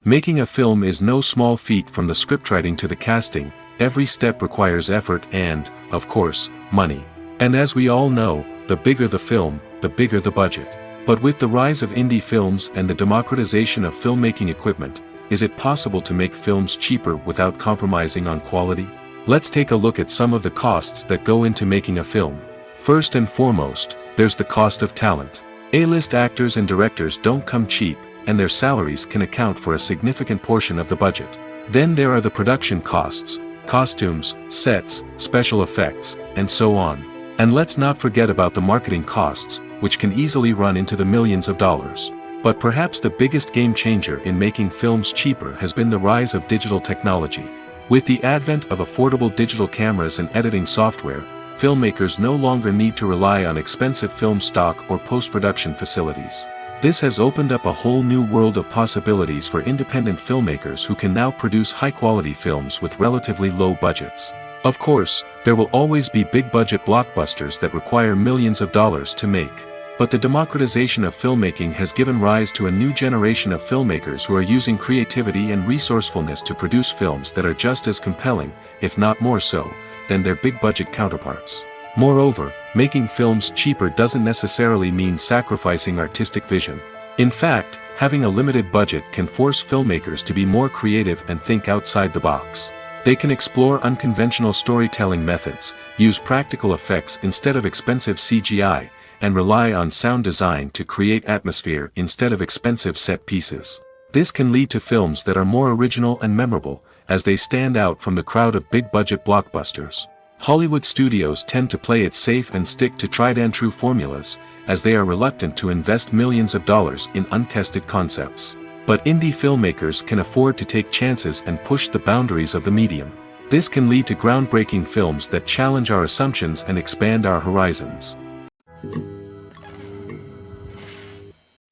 Making a film is no small feat. From the scriptwriting to the casting, every step requires effort and, of course, money. And as we all know, the bigger the film, the bigger the budget. But with the rise of indie films and the democratization of filmmaking equipment, is it possible to make films cheaper without compromising on quality? Let's take a look at some of the costs that go into making a film. First and foremost, there's the cost of talent. A-list actors and directors don't come cheap, and their salaries can account for a significant portion of the budget. Then there are the production costs, costumes, sets, special effects, and so on. And let's not forget about the marketing costs, which can easily run into the millions of dollars. But perhaps the biggest game changer in making films cheaper has been the rise of digital technology. With the advent of affordable digital cameras and editing software, filmmakers no longer need to rely on expensive film stock or post-production facilities. This has opened up a whole new world of possibilities for independent filmmakers who can now produce high-quality films with relatively low budgets. Of course, there will always be big-budget blockbusters that require millions of dollars to make. But the democratization of filmmaking has given rise to a new generation of filmmakers who are using creativity and resourcefulness to produce films that are just as compelling, if not more so, than their big-budget counterparts. Moreover, making films cheaper doesn't necessarily mean sacrificing artistic vision. In fact, having a limited budget can force filmmakers to be more creative and think outside the box. They can explore unconventional storytelling methods, use practical effects instead of expensive CGI, and rely on sound design to create atmosphere instead of expensive set pieces. This can lead to films that are more original and memorable, as they stand out from the crowd of big-budget blockbusters. Hollywood studios tend to play it safe and stick to tried-and-true formulas, as they are reluctant to invest millions of dollars in untested concepts. But indie filmmakers can afford to take chances and push the boundaries of the medium. This can lead to groundbreaking films that challenge our assumptions and expand our horizons.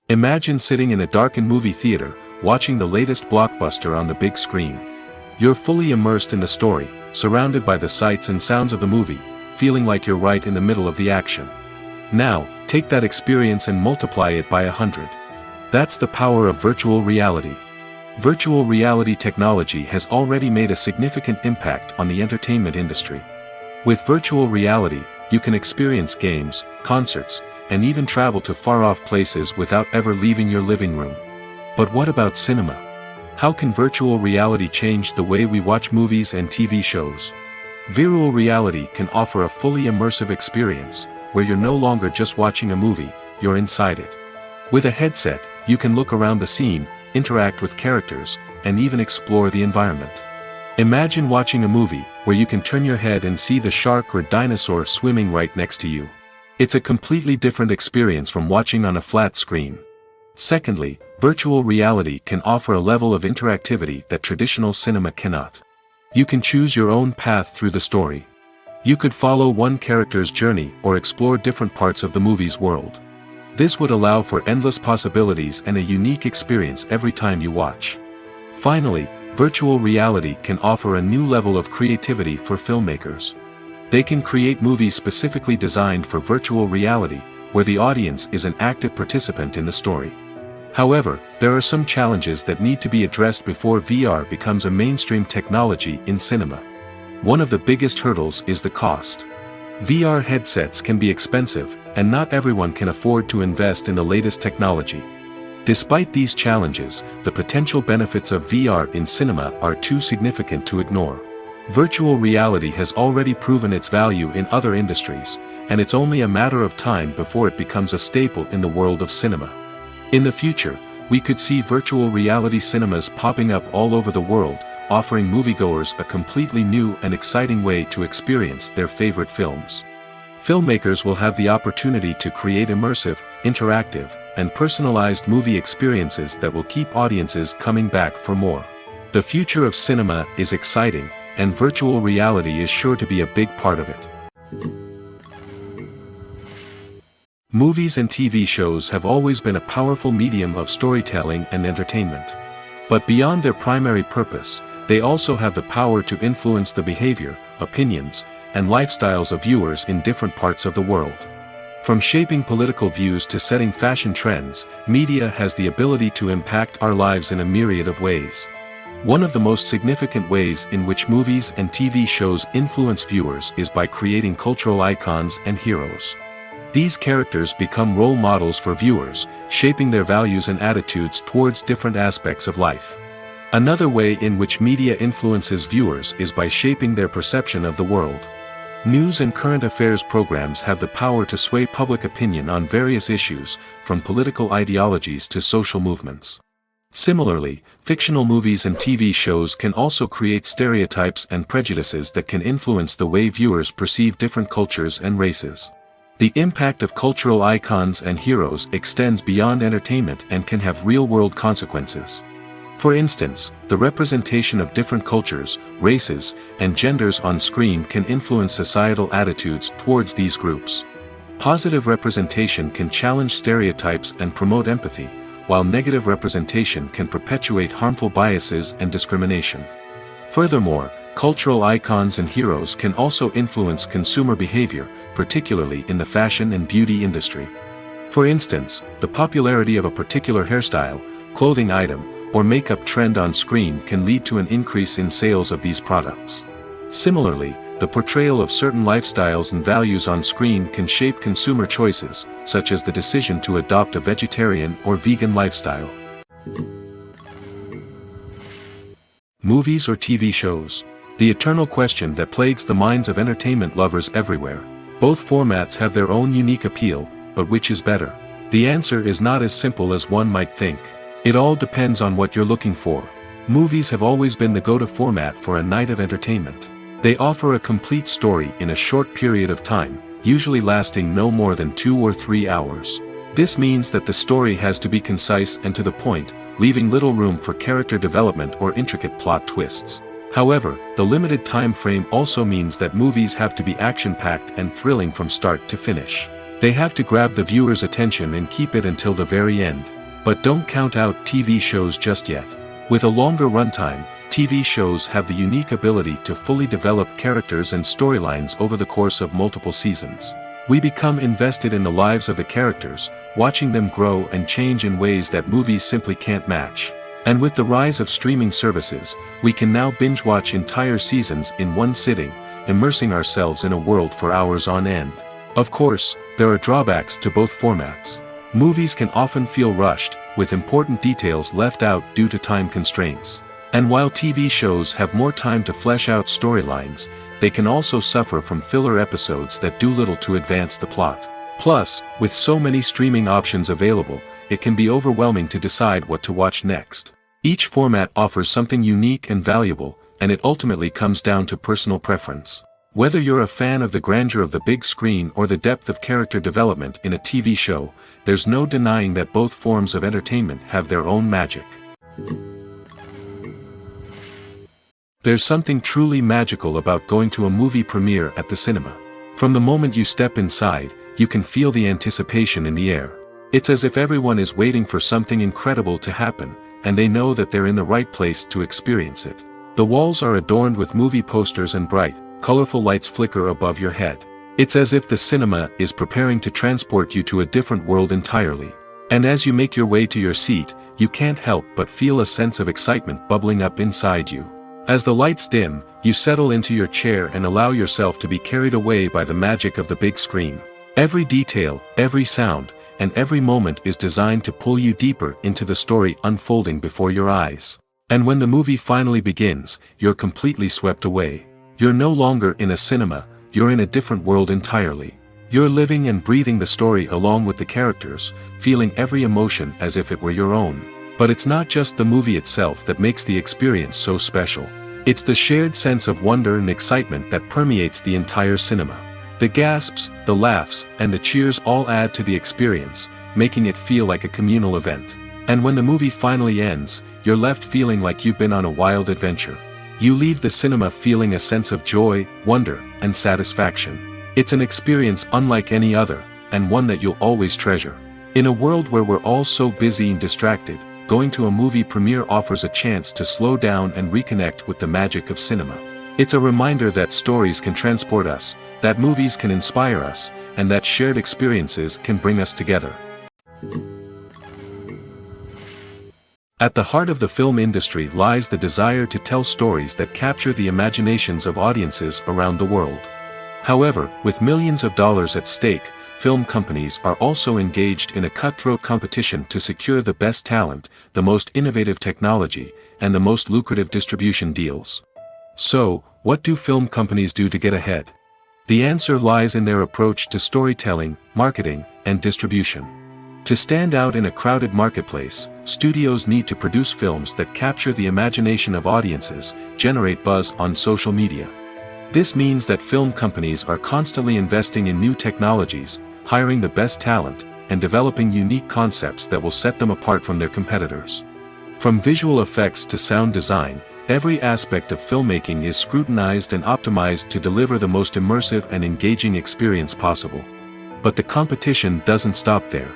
Imagine sitting in a darkened movie theater, watching the latest blockbuster on the big screen. You're fully immersed in the story, surrounded by the sights and sounds of the movie, feeling like you're right in the middle of the action. Now, take that experience and multiply it by 100. That's the power of virtual reality. Virtual reality technology has already made a significant impact on the entertainment industry. With virtual reality, you can experience games, concerts, and even travel to far-off places without ever leaving your living room. But what about cinema? How can virtual reality change the way we watch movies and TV shows? Virtual reality can offer a fully immersive experience, where you're no longer just watching a movie, you're inside it. With a headset, you can look around the scene, interact with characters, and even explore the environment. Imagine watching a movie where you can turn your head and see the shark or dinosaur swimming right next to you. It's a completely different experience from watching on a flat screen. Secondly, virtual reality can offer a level of interactivity that traditional cinema cannot. You can choose your own path through the story. You could follow one character's journey or explore different parts of the movie's world. This would allow for endless possibilities and a unique experience every time you watch. Finally, virtual reality can offer a new level of creativity for filmmakers. They can create movies specifically designed for virtual reality, where the audience is an active participant in the story. However, there are some challenges that need to be addressed before VR becomes a mainstream technology in cinema. One of the biggest hurdles is the cost. VR headsets can be expensive, and not everyone can afford to invest in the latest technology. Despite these challenges, the potential benefits of VR in cinema are too significant to ignore. Virtual reality has already proven its value in other industries, and it's only a matter of time before it becomes a staple in the world of cinema. In the future, we could see virtual reality cinemas popping up all over the world, offering moviegoers a completely new and exciting way to experience their favorite films. Filmmakers will have the opportunity to create immersive, interactive, and personalized movie experiences that will keep audiences coming back for more. The future of cinema is exciting, and virtual reality is sure to be a big part of it. Movies and TV shows have always been a powerful medium of storytelling and entertainment. But beyond their primary purpose, they also have the power to influence the behavior, opinions, and lifestyles of viewers in different parts of the world. From shaping political views to setting fashion trends, media has the ability to impact our lives in a myriad of ways. One of the most significant ways in which movies and TV shows influence viewers is by creating cultural icons and heroes. These characters become role models for viewers, shaping their values and attitudes towards different aspects of life. Another way in which media influences viewers is by shaping their perception of the world. News and current affairs programs have the power to sway public opinion on various issues, from political ideologies to social movements. Similarly, fictional movies and TV shows can also create stereotypes and prejudices that can influence the way viewers perceive different cultures and races. The impact of cultural icons and heroes extends beyond entertainment and can have real-world consequences. For instance, the representation of different cultures, races, and genders on screen can influence societal attitudes towards these groups. Positive representation can challenge stereotypes and promote empathy, while negative representation can perpetuate harmful biases and discrimination. Furthermore, cultural icons and heroes can also influence consumer behavior, particularly in the fashion and beauty industry. For instance, the popularity of a particular hairstyle, clothing item, or makeup trend on screen can lead to an increase in sales of these products. Similarly, the portrayal of certain lifestyles and values on screen can shape consumer choices, such as the decision to adopt a vegetarian or vegan lifestyle. Movies or TV shows. the eternal question that plagues the minds of entertainment lovers everywhere. Both formats have their own unique appeal, but which is better? The answer is not as simple as one might think. It all depends on what you're looking for. Movies have always been the go-to format for a night of entertainment. They offer a complete story in a short period of time, usually lasting no more than 2 or 3 hours. This means that the story has to be concise and to the point, leaving little room for character development or intricate plot twists. However, the limited time frame also means that movies have to be action-packed and thrilling from start to finish. They have to grab the viewer's attention and keep it until the very end. But don't count out TV shows just yet. With a longer runtime, TV shows have the unique ability to fully develop characters and storylines over the course of multiple seasons. We become invested in the lives of the characters, watching them grow and change in ways that movies simply can't match. And with the rise of streaming services, we can now binge-watch entire seasons in one sitting, immersing ourselves in a world for hours on end. Of course, there are drawbacks to both formats. Movies can often feel rushed, with important details left out due to time constraints. And while TV shows have more time to flesh out storylines, they can also suffer from filler episodes that do little to advance the plot. Plus, with so many streaming options available, it can be overwhelming to decide what to watch next. Each format offers something unique and valuable, and it ultimately comes down to personal preference. Whether you're a fan of the grandeur of the big screen or the depth of character development in a TV show, there's no denying that both forms of entertainment have their own magic. There's something truly magical about going to a movie premiere at the cinema. From the moment you step inside, you can feel the anticipation in the air. It's as if everyone is waiting for something incredible to happen, and they know that they're in the right place to experience it. The walls are adorned with movie posters and bright, colorful lights flicker above your head. It's as if the cinema is preparing to transport you to a different world entirely. And as you make your way to your seat, you can't help but feel a sense of excitement bubbling up inside you. As the lights dim, you settle into your chair and allow yourself to be carried away by the magic of the big screen. Every detail, every sound, and every moment is designed to pull you deeper into the story unfolding before your eyes. And when the movie finally begins, you're completely swept away. You're no longer in a cinema, you're in a different world entirely. You're living and breathing the story along with the characters, feeling every emotion as if it were your own. But it's not just the movie itself that makes the experience so special. It's the shared sense of wonder and excitement that permeates the entire cinema. The gasps, the laughs, and the cheers all add to the experience, making it feel like a communal event. And when the movie finally ends, you're left feeling like you've been on a wild adventure. You leave the cinema feeling a sense of joy, wonder, and satisfaction. It's an experience unlike any other, and one that you'll always treasure. In a world where we're all so busy and distracted, going to a movie premiere offers a chance to slow down and reconnect with the magic of cinema. It's a reminder that stories can transport us, that movies can inspire us, and that shared experiences can bring us together. At the heart of the film industry lies the desire to tell stories that capture the imaginations of audiences around the world. However, with millions of dollars at stake, film companies are also engaged in a cutthroat competition to secure the best talent, the most innovative technology, and the most lucrative distribution deals. So, what do film companies do to get ahead? The answer lies in their approach to storytelling, marketing, and distribution. To stand out in a crowded marketplace, studios need to produce films that capture the imagination of audiences, generate buzz on social media. This means that film companies are constantly investing in new technologies, hiring the best talent, and developing unique concepts that will set them apart from their competitors. From visual effects to sound design, every aspect of filmmaking is scrutinized and optimized to deliver the most immersive and engaging experience possible. But the competition doesn't stop there.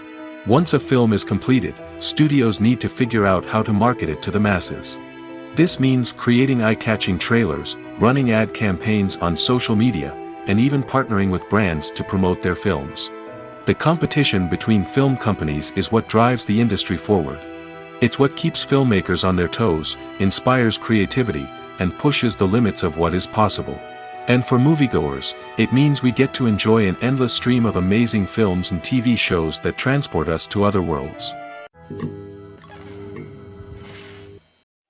Once a film is completed, studios need to figure out how to market it to the masses. This means creating eye-catching trailers, running ad campaigns on social media, and even partnering with brands to promote their films. The competition between film companies is what drives the industry forward. It's what keeps filmmakers on their toes, inspires creativity, and pushes the limits of what is possible. And for moviegoers, it means we get to enjoy an endless stream of amazing films and TV shows that transport us to other worlds.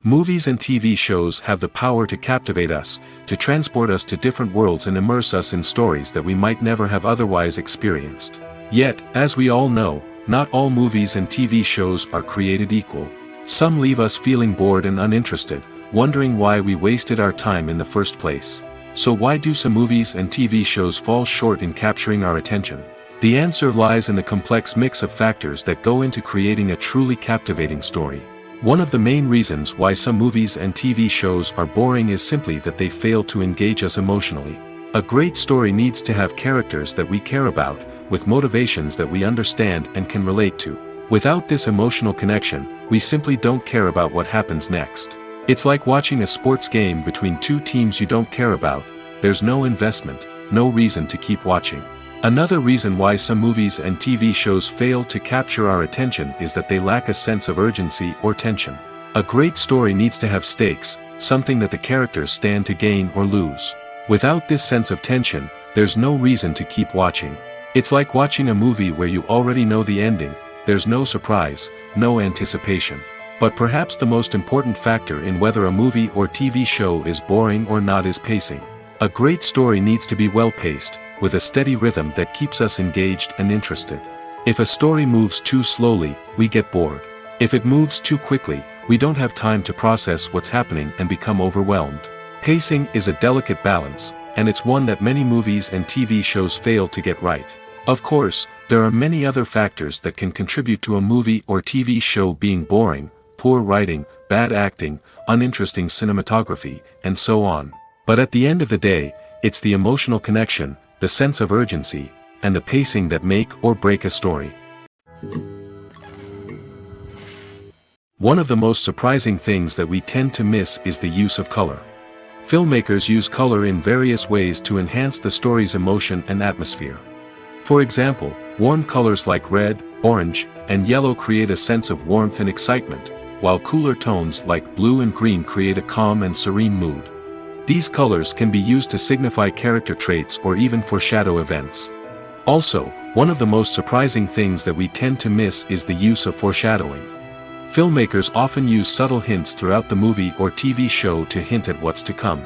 Movies and TV shows have the power to captivate us, to transport us to different worlds and immerse us in stories that we might never have otherwise experienced. Yet, as we all know, not all movies and TV shows are created equal. Some leave us feeling bored and uninterested, wondering why we wasted our time in the first place. So why do some movies and TV shows fall short in capturing our attention? The answer lies in the complex mix of factors that go into creating a truly captivating story. One of the main reasons why some movies and TV shows are boring is simply that they fail to engage us emotionally. A great story needs to have characters that we care about, with motivations that we understand and can relate to. Without this emotional connection, we simply don't care about what happens next. It's like watching a sports game between two teams you don't care about. There's no investment, no reason to keep watching. Another reason why some movies and TV shows fail to capture our attention is that they lack a sense of urgency or tension. A great story needs to have stakes, something that the characters stand to gain or lose. Without this sense of tension, there's no reason to keep watching. It's like watching a movie where you already know the ending. There's no surprise, no anticipation. But perhaps the most important factor in whether a movie or TV show is boring or not is pacing. A great story needs to be well-paced, with a steady rhythm that keeps us engaged and interested. If a story moves too slowly, we get bored. If it moves too quickly, we don't have time to process what's happening and become overwhelmed. Pacing is a delicate balance, and it's one that many movies and TV shows fail to get right. Of course, there are many other factors that can contribute to a movie or TV show being boring: poor writing, bad acting, uninteresting cinematography, and so on. But at the end of the day, it's the emotional connection, the sense of urgency, and the pacing that make or break a story. One of the most surprising things that we tend to miss is the use of color. Filmmakers use color in various ways to enhance the story's emotion and atmosphere. For example, warm colors like red, orange, and yellow create a sense of warmth and excitement, while cooler tones like blue and green create a calm and serene mood. These colors can be used to signify character traits or even foreshadow events. Also, one of the most surprising things that we tend to miss is the use of foreshadowing. Filmmakers often use subtle hints throughout the movie or TV show to hint at what's to come.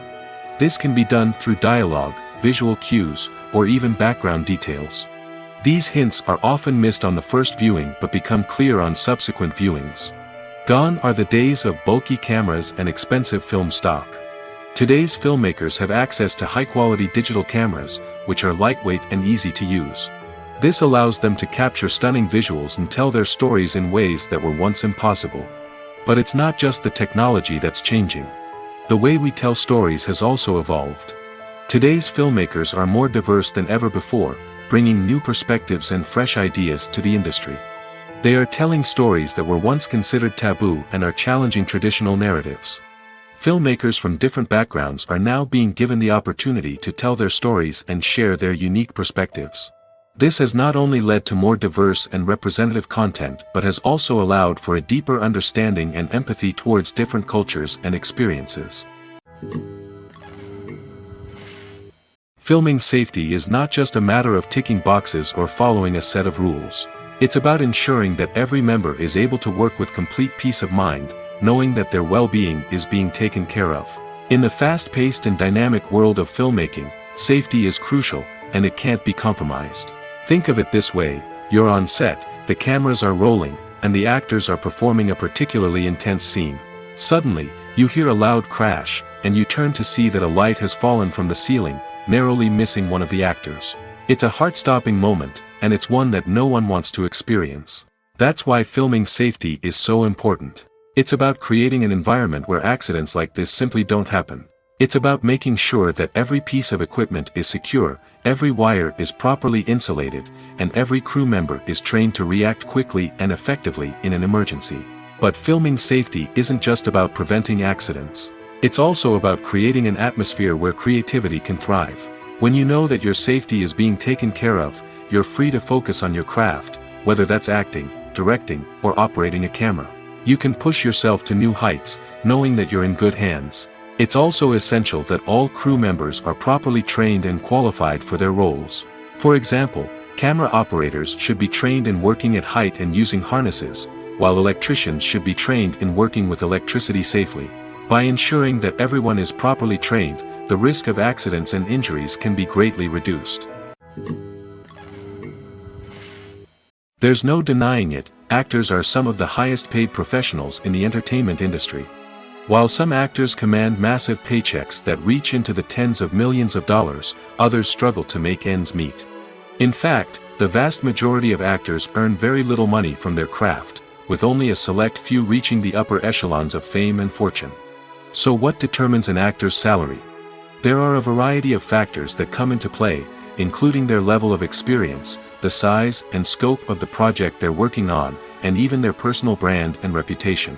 This can be done through dialogue, visual cues, or even background details. These hints are often missed on the first viewing but become clear on subsequent viewings. Gone are the days of bulky cameras and expensive film stock. Today's filmmakers have access to high-quality digital cameras, which are lightweight and easy to use. This allows them to capture stunning visuals and tell their stories in ways that were once impossible. But it's not just the technology that's changing. The way we tell stories has also evolved. Today's filmmakers are more diverse than ever before, bringing new perspectives and fresh ideas to the industry. They are telling stories that were once considered taboo and are challenging traditional narratives. Filmmakers from different backgrounds are now being given the opportunity to tell their stories and share their unique perspectives. This has not only led to more diverse and representative content but has also allowed for a deeper understanding and empathy towards different cultures and experiences. Filming safety is not just a matter of ticking boxes or following a set of rules. It's about ensuring that every member is able to work with complete peace of mind, knowing that their well-being is being taken care of. In the fast-paced and dynamic world of filmmaking, safety is crucial, and it can't be compromised. Think of it this way: you're on set, the cameras are rolling, and the actors are performing a particularly intense scene. Suddenly, you hear a loud crash, and you turn to see that a light has fallen from the ceiling, narrowly missing one of the actors. It's a heart-stopping moment, and it's one that no one wants to experience. That's why filming safety is so important. It's about creating an environment where accidents like this simply don't happen. It's about making sure that every piece of equipment is secure, every wire is properly insulated, and every crew member is trained to react quickly and effectively in an emergency. But filming safety isn't just about preventing accidents. It's also about creating an atmosphere where creativity can thrive. When you know that your safety is being taken care of, you're free to focus on your craft, whether that's acting, directing, or operating a camera. You can push yourself to new heights, knowing that you're in good hands. It's also essential that all crew members are properly trained and qualified for their roles. For example, camera operators should be trained in working at height and using harnesses, while electricians should be trained in working with electricity safely. By ensuring that everyone is properly trained, the risk of accidents and injuries can be greatly reduced. There's no denying it, actors are some of the highest paid professionals in the entertainment industry. While some actors command massive paychecks that reach into the tens of millions of dollars, others struggle to make ends meet. In fact, the vast majority of actors earn very little money from their craft, with only a select few reaching the upper echelons of fame and fortune. So what determines an actor's salary? There are a variety of factors that come into play, including their level of experience, the size and scope of the project they're working on, and even their personal brand and reputation.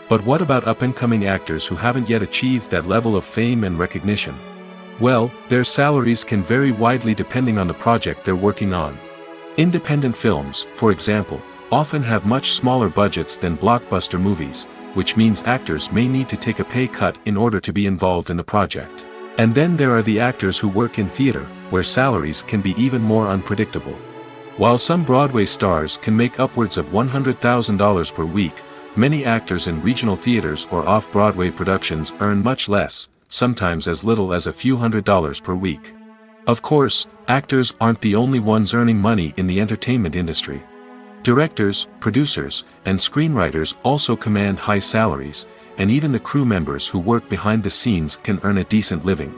But what about up-and-coming actors who haven't yet achieved that level of fame and recognition? Well, their salaries can vary widely depending on the project they're working on. Independent films, for example, often have much smaller budgets than blockbuster movies, which means actors may need to take a pay cut in order to be involved in the project. And then there are the actors who work in theater, where salaries can be even more unpredictable. While some Broadway stars can make upwards of $100,000 per week, many actors in regional theaters or off-Broadway productions earn much less, sometimes as little as a few $100s per week. Of course, actors aren't the only ones earning money in the entertainment industry. Directors, producers, and screenwriters also command high salaries, and even the crew members who work behind the scenes can earn a decent living.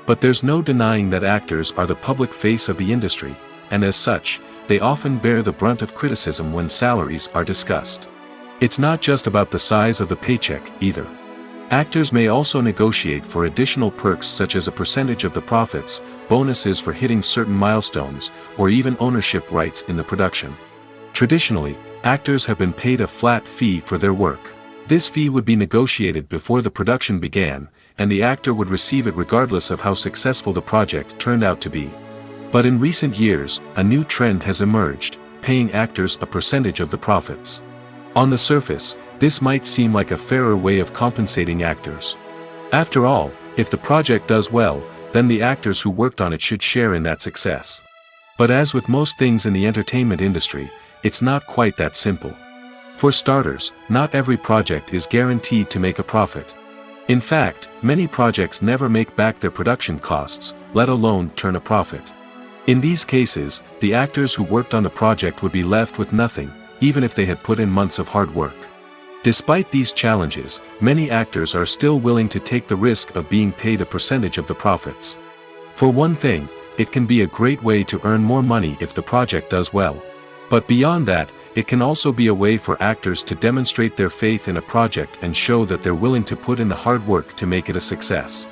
But there's no denying that actors are the public face of the industry, and as such, they often bear the brunt of criticism when salaries are discussed. It's not just about the size of the paycheck, either. Actors may also negotiate for additional perks such as a percentage of the profits, bonuses for hitting certain milestones, or even ownership rights in the production. Traditionally, actors have been paid a flat fee for their work. This fee would be negotiated before the production began, and the actor would receive it regardless of how successful the project turned out to be. But in recent years, a new trend has emerged, paying actors a percentage of the profits. On the surface, this might seem like a fairer way of compensating actors. After all, if the project does well, then the actors who worked on it should share in that success. But as with most things in the entertainment industry, it's not quite that simple. For starters, not every project is guaranteed to make a profit. In fact, many projects never make back their production costs, let alone turn a profit. In these cases, the actors who worked on the project would be left with nothing, even if they had put in months of hard work. Despite these challenges, many actors are still willing to take the risk of being paid a percentage of the profits. For one thing, it can be a great way to earn more money if the project does well. But beyond that, it can also be a way for actors to demonstrate their faith in a project and show that they're willing to put in the hard work to make it a success.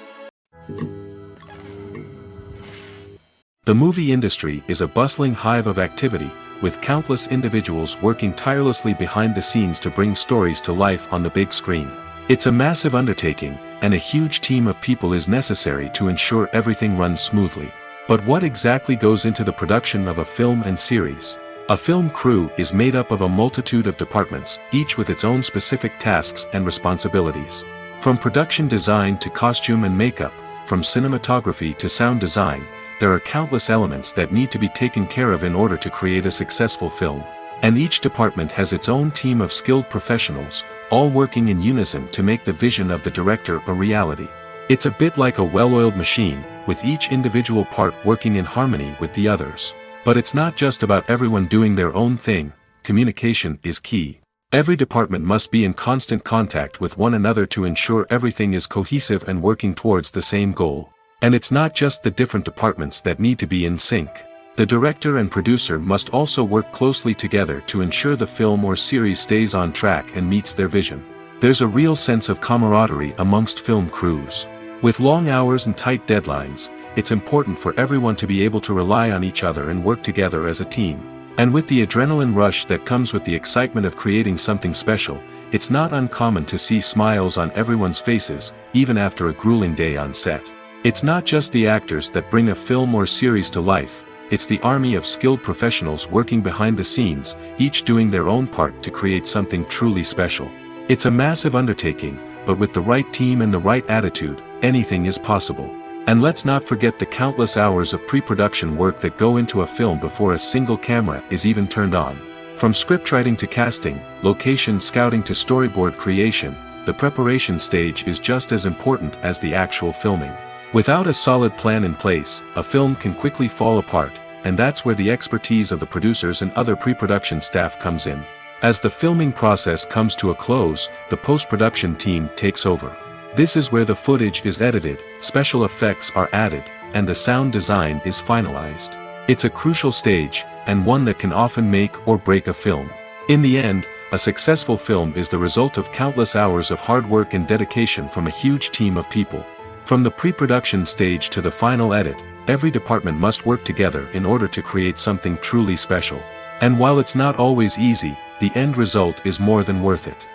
The movie industry is a bustling hive of activity, with countless individuals working tirelessly behind the scenes to bring stories to life on the big screen. It's a massive undertaking, and a huge team of people is necessary to ensure everything runs smoothly. But what exactly goes into the production of a film and series? A film crew is made up of a multitude of departments, each with its own specific tasks and responsibilities. From production design to costume and makeup, from cinematography to sound design, there are countless elements that need to be taken care of in order to create a successful film. And each department has its own team of skilled professionals, all working in unison to make the vision of the director a reality. It's a bit like a well-oiled machine, with each individual part working in harmony with the others. But it's not just about everyone doing their own thing, communication is key. Every department must be in constant contact with one another to ensure everything is cohesive and working towards the same goal. And it's not just the different departments that need to be in sync. The director and producer must also work closely together to ensure the film or series stays on track and meets their vision. There's a real sense of camaraderie amongst film crews. With long hours and tight deadlines, it's important for everyone to be able to rely on each other and work together as a team. And with the adrenaline rush that comes with the excitement of creating something special, it's not uncommon to see smiles on everyone's faces, even after a grueling day on set. It's not just the actors that bring a film or series to life, it's the army of skilled professionals working behind the scenes, each doing their own part to create something truly special. It's a massive undertaking, but with the right team and the right attitude, anything is possible. And let's not forget the countless hours of pre-production work that go into a film before a single camera is even turned on. From scriptwriting to casting, location scouting to storyboard creation, the preparation stage is just as important as the actual filming. Without a solid plan in place, a film can quickly fall apart, and that's where the expertise of the producers and other pre-production staff comes in. As the filming process comes to a close, the post-production team takes over. This is where the footage is edited, special effects are added, and the sound design is finalized. It's a crucial stage, and one that can often make or break a film. In the end, a successful film is the result of countless hours of hard work and dedication from a huge team of people. From the pre-production stage to the final edit, every department must work together in order to create something truly special. And while it's not always easy, the end result is more than worth it.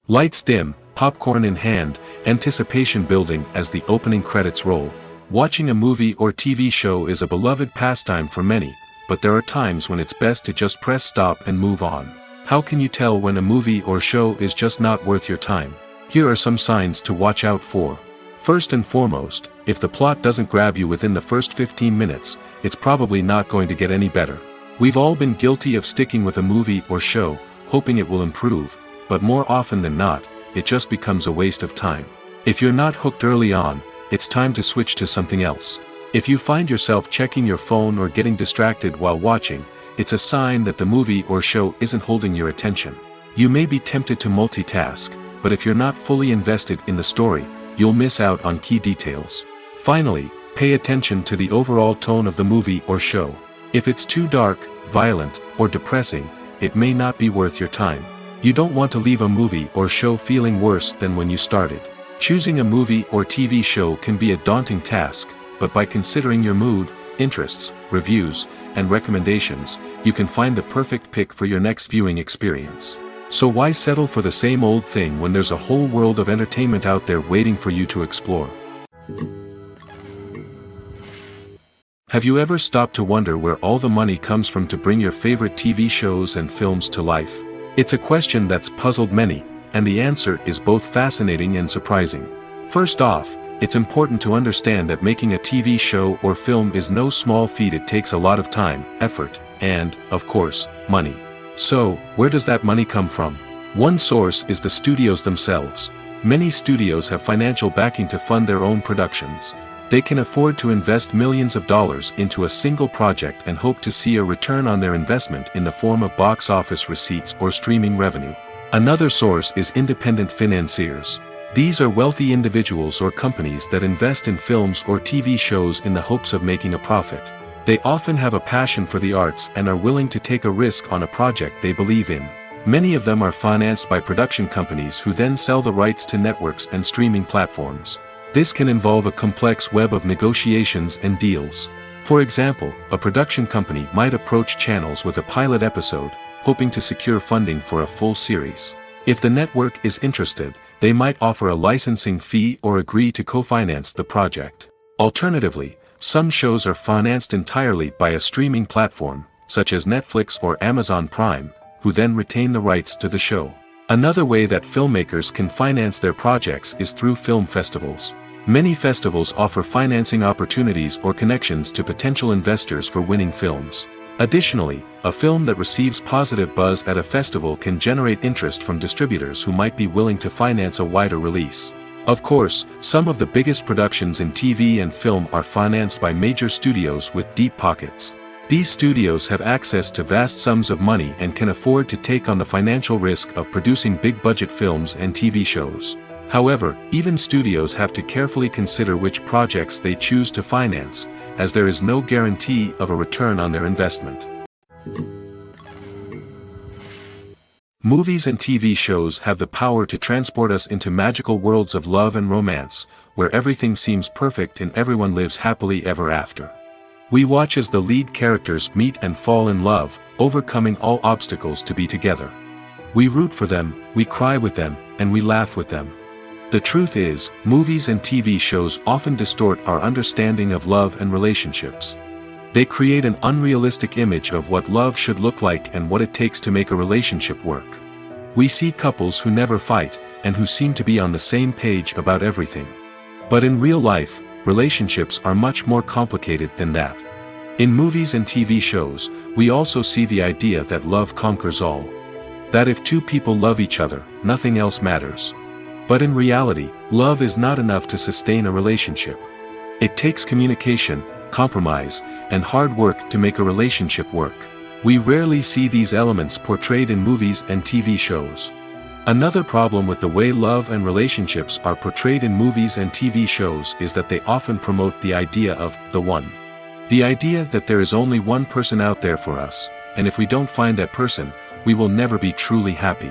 Lights dim, popcorn in hand, anticipation building as the opening credits roll. Watching a movie or TV show is a beloved pastime for many, but there are times when it's best to just press stop and move on. How can you tell when a movie or show is just not worth your time? Here are some signs to watch out for. First and foremost, if the plot doesn't grab you within the first 15 minutes, it's probably not going to get any better. We've all been guilty of sticking with a movie or show, hoping it will improve, but more often than not, it just becomes a waste of time. If you're not hooked early on, it's time to switch to something else. If you find yourself checking your phone or getting distracted while watching, it's a sign that the movie or show isn't holding your attention. You may be tempted to multitask, but if you're not fully invested in the story, you'll miss out on key details. Finally, pay attention to the overall tone of the movie or show. If it's too dark, violent, or depressing, it may not be worth your time. You don't want to leave a movie or show feeling worse than when you started. Choosing a movie or TV show can be a daunting task, but by considering your mood, interests, reviews, and recommendations, you can find the perfect pick for your next viewing experience. So why settle for the same old thing when there's a whole world of entertainment out there waiting for you to explore? Have you ever stopped to wonder where all the money comes from to bring your favorite TV shows and films to life? It's a question that's puzzled many, and the answer is both fascinating and surprising. First off, it's important to understand that making a TV show or film is no small feat. It takes a lot of time, effort, and, of course, money. So, where does that money come from? One source is the studios themselves. Many studios have financial backing to fund their own productions. They can afford to invest millions of dollars into a single project and hope to see a return on their investment in the form of box office receipts or streaming revenue. Another source is independent financiers. These are wealthy individuals or companies that invest in films or TV shows in the hopes of making a profit. They often have a passion for the arts and are willing to take a risk on a project they believe in. Many of them are financed by production companies who then sell the rights to networks and streaming platforms. This can involve a complex web of negotiations and deals. For example, a production company might approach channels with a pilot episode, hoping to secure funding for a full series. If the network is interested, they might offer a licensing fee or agree to co-finance the project. Alternatively, some shows are financed entirely by a streaming platform, such as Netflix or Amazon Prime, who then retain the rights to the show. Another way that filmmakers can finance their projects is through film festivals. Many festivals offer financing opportunities or connections to potential investors for winning films. Additionally, a film that receives positive buzz at a festival can generate interest from distributors who might be willing to finance a wider release. Of course, some of the biggest productions in TV and film are financed by major studios with deep pockets. These studios have access to vast sums of money and can afford to take on the financial risk of producing big-budget films and TV shows. However, even studios have to carefully consider which projects they choose to finance, as there is no guarantee of a return on their investment. Movies and TV shows have the power to transport us into magical worlds of love and romance, where everything seems perfect and everyone lives happily ever after. We watch as the lead characters meet and fall in love, overcoming all obstacles to be together. We root for them, we cry with them, and we laugh with them. The truth is, movies and TV shows often distort our understanding of love and relationships. They create an unrealistic image of what love should look like and what it takes to make a relationship work. We see couples who never fight, and who seem to be on the same page about everything. But in real life, relationships are much more complicated than that. In movies and TV shows, we also see the idea that love conquers all. That if two people love each other, nothing else matters. But in reality, love is not enough to sustain a relationship. It takes communication, compromise, and hard work to make a relationship work. We rarely see these elements portrayed in movies and TV shows. Another problem with the way love and relationships are portrayed in movies and TV shows is that they often promote the idea of the one. The idea that there is only one person out there for us, and if we don't find that person, we will never be truly happy.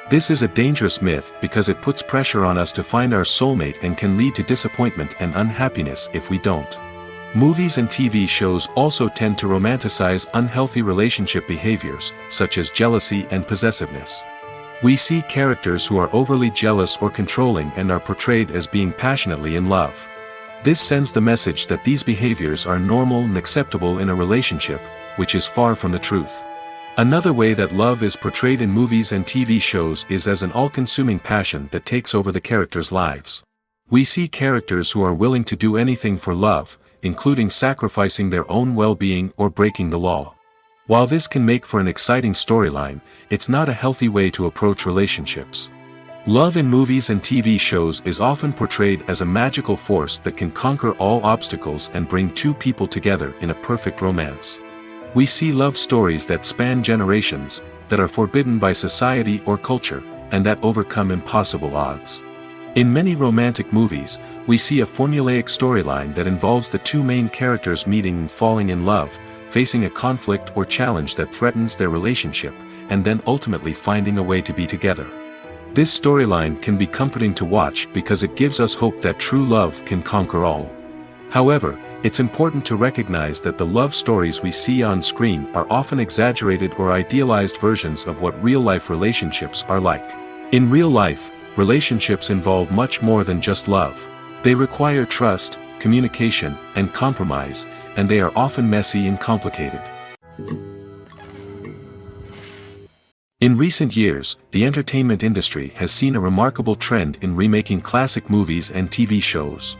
This is a dangerous myth because it puts pressure on us to find our soulmate and can lead to disappointment and unhappiness if we don't. Movies and TV shows also tend to romanticize unhealthy relationship behaviors, such as jealousy and possessiveness. We see characters who are overly jealous or controlling and are portrayed as being passionately in love. This sends the message that these behaviors are normal and acceptable in a relationship, which is far from the truth. Another way that love is portrayed in movies and TV shows is as an all-consuming passion that takes over the characters' lives. We see characters who are willing to do anything for love, including sacrificing their own well-being or breaking the law. While this can make for an exciting storyline, it's not a healthy way to approach relationships. Love in movies and TV shows is often portrayed as a magical force that can conquer all obstacles and bring two people together in a perfect romance. We see love stories that span generations, that are forbidden by society or culture, and that overcome impossible odds. In many romantic movies, we see a formulaic storyline that involves the two main characters meeting and falling in love, facing a conflict or challenge that threatens their relationship, and then ultimately finding a way to be together. This storyline can be comforting to watch because it gives us hope that true love can conquer all. However, it's important to recognize that the love stories we see on screen are often exaggerated or idealized versions of what real-life relationships are like. In real life, relationships involve much more than just love. They require trust, communication, and compromise, and they are often messy and complicated. In recent years, the entertainment industry has seen a remarkable trend in remaking classic movies and TV shows.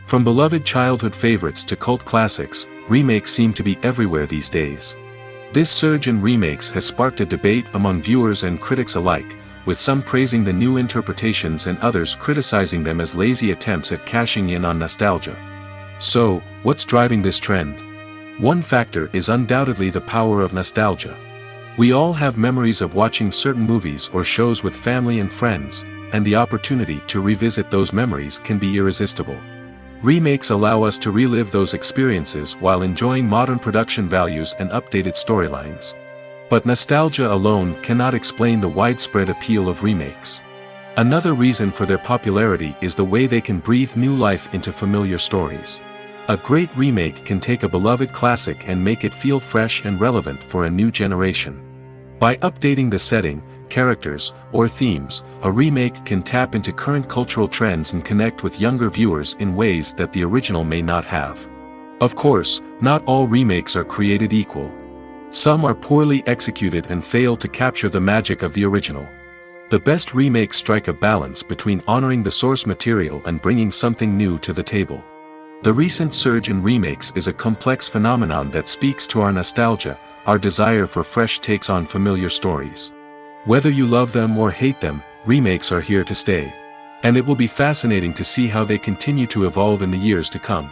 From beloved childhood favorites to cult classics, remakes seem to be everywhere these days. This surge in remakes has sparked a debate among viewers and critics alike, with some praising the new interpretations and others criticizing them as lazy attempts at cashing in on nostalgia. So, what's driving this trend? One factor is undoubtedly the power of nostalgia. We all have memories of watching certain movies or shows with family and friends, and the opportunity to revisit those memories can be irresistible. Remakes allow us to relive those experiences while enjoying modern production values and updated storylines. But nostalgia alone cannot explain the widespread appeal of remakes. Another reason for their popularity is the way they can breathe new life into familiar stories. A great remake can take a beloved classic and make it feel fresh and relevant for a new generation. By updating the setting, characters, or themes, a remake can tap into current cultural trends and connect with younger viewers in ways that the original may not have. Of course, not all remakes are created equal. Some are poorly executed and fail to capture the magic of the original. The best remakes strike a balance between honoring the source material and bringing something new to the table. The recent surge in remakes is a complex phenomenon that speaks to our nostalgia, our desire for fresh takes on familiar stories. Whether you love them or hate them, remakes are here to stay. And it will be fascinating to see how they continue to evolve in the years to come.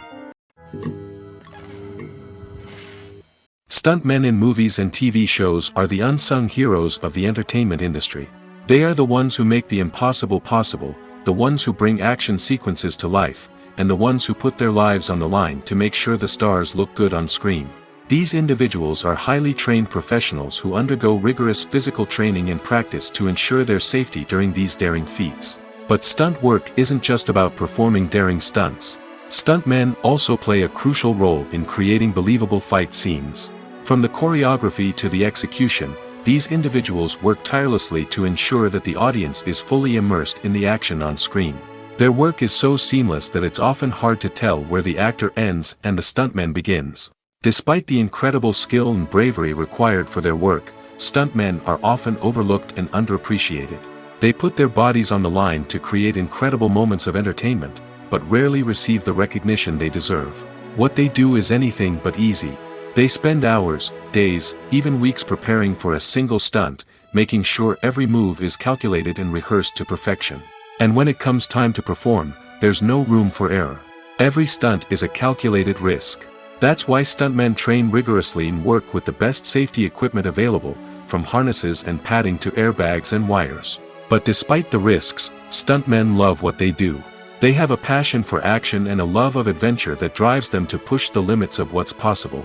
Stuntmen in movies and TV shows are the unsung heroes of the entertainment industry. They are the ones who make the impossible possible, the ones who bring action sequences to life, and the ones who put their lives on the line to make sure the stars look good on screen. These individuals are highly trained professionals who undergo rigorous physical training and practice to ensure their safety during these daring feats. But stunt work isn't just about performing daring stunts. Stuntmen also play a crucial role in creating believable fight scenes. From the choreography to the execution, these individuals work tirelessly to ensure that the audience is fully immersed in the action on screen. Their work is so seamless that it's often hard to tell where the actor ends and the stuntman begins. Despite the incredible skill and bravery required for their work, stuntmen are often overlooked and underappreciated. They put their bodies on the line to create incredible moments of entertainment, but rarely receive the recognition they deserve. What they do is anything but easy. They spend hours, days, even weeks preparing for a single stunt, making sure every move is calculated and rehearsed to perfection. And when it comes time to perform, there's no room for error. Every stunt is a calculated risk. That's why stuntmen train rigorously and work with the best safety equipment available, from harnesses and padding to airbags and wires. But despite the risks, stuntmen love what they do. They have a passion for action and a love of adventure that drives them to push the limits of what's possible.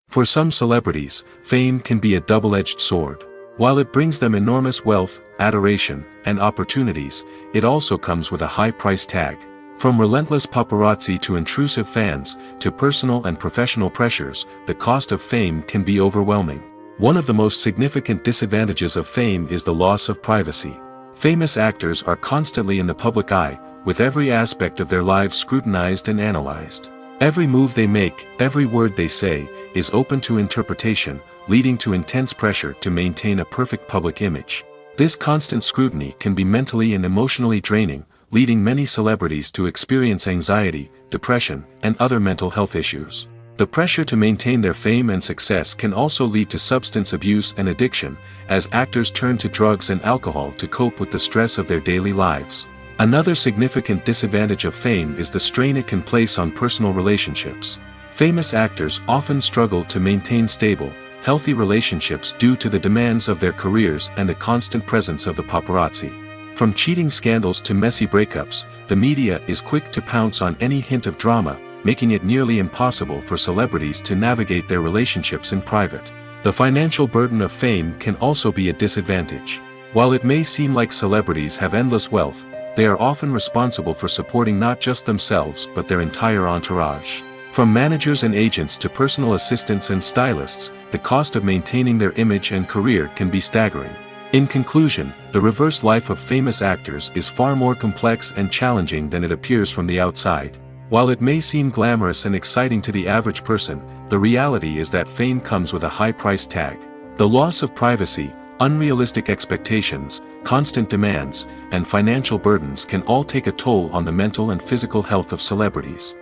For some celebrities, fame can be a double-edged sword. While it brings them enormous wealth, adoration, and opportunities, it also comes with a high price tag. From relentless paparazzi to intrusive fans, to personal and professional pressures, the cost of fame can be overwhelming. One of the most significant disadvantages of fame is the loss of privacy. Famous actors are constantly in the public eye, with every aspect of their lives scrutinized and analyzed. Every move they make, every word they say, is open to interpretation, leading to intense pressure to maintain a perfect public image. This constant scrutiny can be mentally and emotionally draining, leading many celebrities to experience anxiety, depression, and other mental health issues. The pressure to maintain their fame and success can also lead to substance abuse and addiction, as actors turn to drugs and alcohol to cope with the stress of their daily lives. Another significant disadvantage of fame is the strain it can place on personal relationships. Famous actors often struggle to maintain stable, healthy relationships due to the demands of their careers and the constant presence of the paparazzi. From cheating scandals to messy breakups, the media is quick to pounce on any hint of drama, making it nearly impossible for celebrities to navigate their relationships in private. The financial burden of fame can also be a disadvantage. While it may seem like celebrities have endless wealth, they are often responsible for supporting not just themselves but their entire entourage. From managers and agents to personal assistants and stylists, the cost of maintaining their image and career can be staggering. In conclusion, the reverse life of famous actors is far more complex and challenging than it appears from the outside. While it may seem glamorous and exciting to the average person, the reality is that fame comes with a high price tag. The loss of privacy, unrealistic expectations, constant demands, and financial burdens can all take a toll on the mental and physical health of celebrities.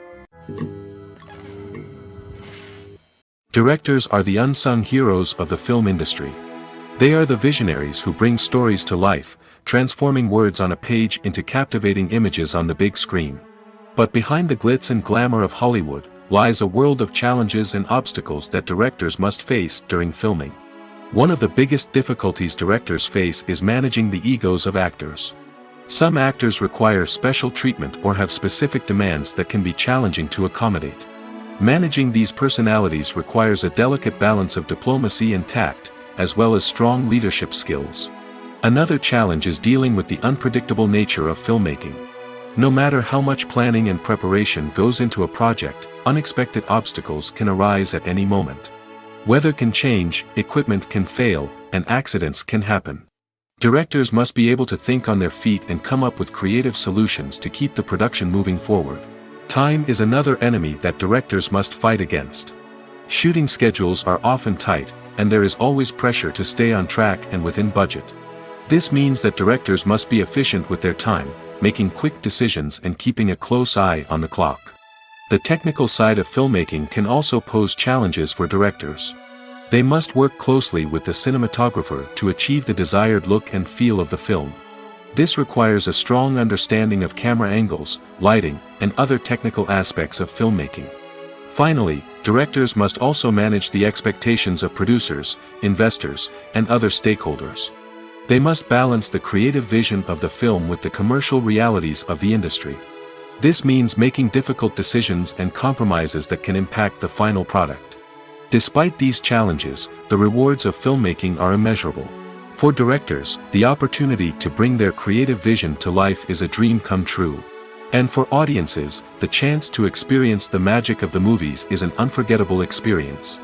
Directors are the unsung heroes of the film industry. They are the visionaries who bring stories to life, transforming words on a page into captivating images on the big screen. But behind the glitz and glamour of Hollywood, lies a world of challenges and obstacles that directors must face during filming. One of the biggest difficulties directors face is managing the egos of actors. Some actors require special treatment or have specific demands that can be challenging to accommodate. Managing these personalities requires a delicate balance of diplomacy and tact, as well as strong leadership skills. Another challenge is dealing with the unpredictable nature of filmmaking. No matter how much planning and preparation goes into a project, unexpected obstacles can arise at any moment. Weather can change, equipment can fail, and accidents can happen. Directors must be able to think on their feet and come up with creative solutions to keep the production moving forward. Time is another enemy that directors must fight against. Shooting schedules are often tight, and there is always pressure to stay on track and within budget. This means that directors must be efficient with their time, making quick decisions and keeping a close eye on the clock. The technical side of filmmaking can also pose challenges for directors. They must work closely with the cinematographer to achieve the desired look and feel of the film. This requires a strong understanding of camera angles, lighting, and other technical aspects of filmmaking. Finally, directors must also manage the expectations of producers, investors, and other stakeholders. They must balance the creative vision of the film with the commercial realities of the industry. This means making difficult decisions and compromises that can impact the final product. Despite these challenges, the rewards of filmmaking are immeasurable. For directors, the opportunity to bring their creative vision to life is a dream come true. And for audiences, the chance to experience the magic of the movies is an unforgettable experience.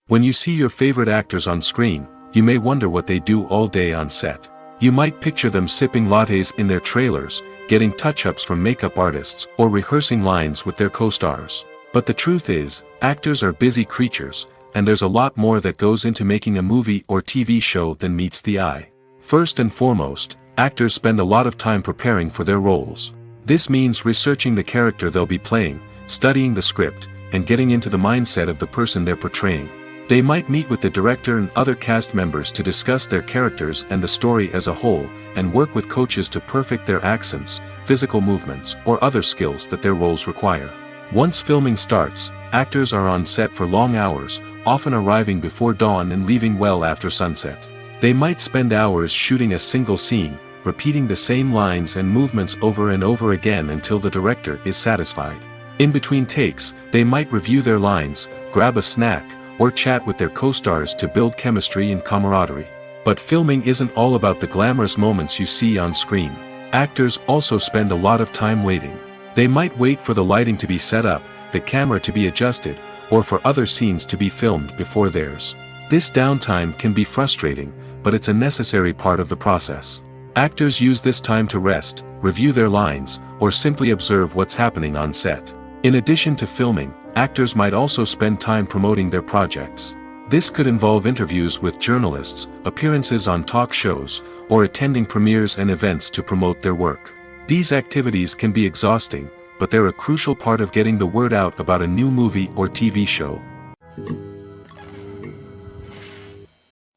When you see your favorite actors on screen, you may wonder what they do all day on set. You might picture them sipping lattes in their trailers, getting touch-ups from makeup artists, or rehearsing lines with their co-stars. But the truth is, actors are busy creatures, and there's a lot more that goes into making a movie or TV show than meets the eye. First and foremost, actors spend a lot of time preparing for their roles. This means researching the character they'll be playing, studying the script, and getting into the mindset of the person they're portraying. They might meet with the director and other cast members to discuss their characters and the story as a whole, and work with coaches to perfect their accents, physical movements, or other skills that their roles require. Once filming starts, actors are on set for long hours, often arriving before dawn and leaving well after sunset. They might spend hours shooting a single scene, repeating the same lines and movements over and over again until the director is satisfied. In between takes, they might review their lines, grab a snack, or chat with their co-stars to build chemistry and camaraderie. But filming isn't all about the glamorous moments you see on screen. Actors also spend a lot of time waiting. They might wait for the lighting to be set up, the camera to be adjusted, or for other scenes to be filmed before theirs. This downtime can be frustrating, but it's a necessary part of the process. Actors use this time to rest, review their lines, or simply observe what's happening on set. In addition to filming, actors might also spend time promoting their projects. This could involve interviews with journalists, appearances on talk shows, or attending premieres and events to promote their work. These activities can be exhausting, but they're a crucial part of getting the word out about a new movie or TV show.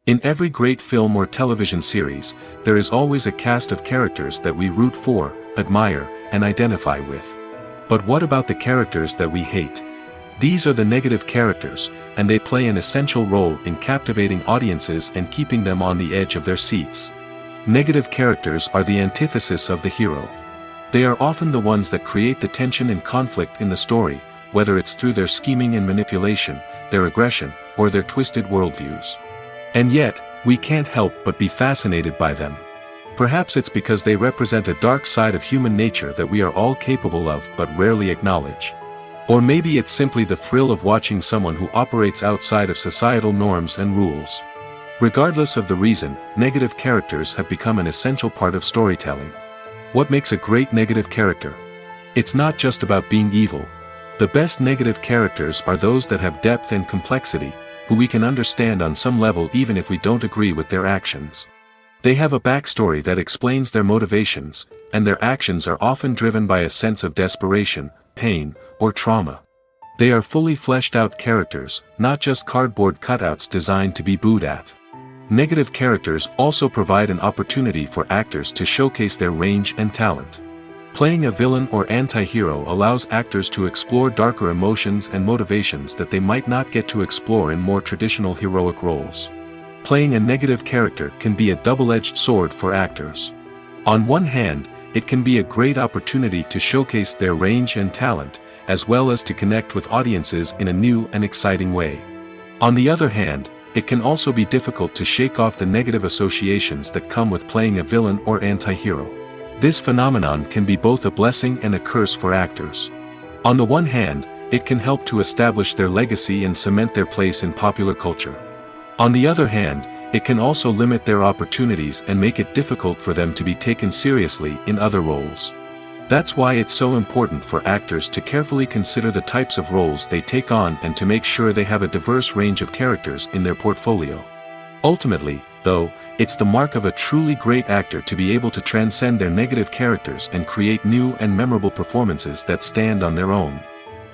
In every great film or television series, there is always a cast of characters that we root for, admire, and identify with. But what about the characters that we hate? These are the negative characters, and they play an essential role in captivating audiences and keeping them on the edge of their seats. Negative characters are the antithesis of the hero. They are often the ones that create the tension and conflict in the story, whether it's through their scheming and manipulation, their aggression, or their twisted worldviews. And yet, we can't help but be fascinated by them. Perhaps it's because they represent a dark side of human nature that we are all capable of but rarely acknowledge. Or maybe it's simply the thrill of watching someone who operates outside of societal norms and rules. Regardless of the reason, negative characters have become an essential part of storytelling. What makes a great negative character? It's not just about being evil. The best negative characters are those that have depth and complexity, who we can understand on some level even if we don't agree with their actions. They have a backstory that explains their motivations, and their actions are often driven by a sense of desperation, pain, or trauma. They are fully fleshed out characters, not just cardboard cutouts designed to be booed at. Negative characters also provide an opportunity for actors to showcase their range and talent. Playing a villain or anti-hero allows actors to explore darker emotions and motivations that they might not get to explore in more traditional heroic roles. Playing a negative character can be a double-edged sword for actors. On one hand, it can be a great opportunity to showcase their range and talent, as well as to connect with audiences in a new and exciting way. On the other hand, it can also be difficult to shake off the negative associations that come with playing a villain or anti-hero. This phenomenon can be both a blessing and a curse for actors. On the one hand, it can help to establish their legacy and cement their place in popular culture. On the other hand, it can also limit their opportunities and make it difficult for them to be taken seriously in other roles. That's why it's so important for actors to carefully consider the types of roles they take on and to make sure they have a diverse range of characters in their portfolio. Ultimately, though, it's the mark of a truly great actor to be able to transcend their negative characters and create new and memorable performances that stand on their own.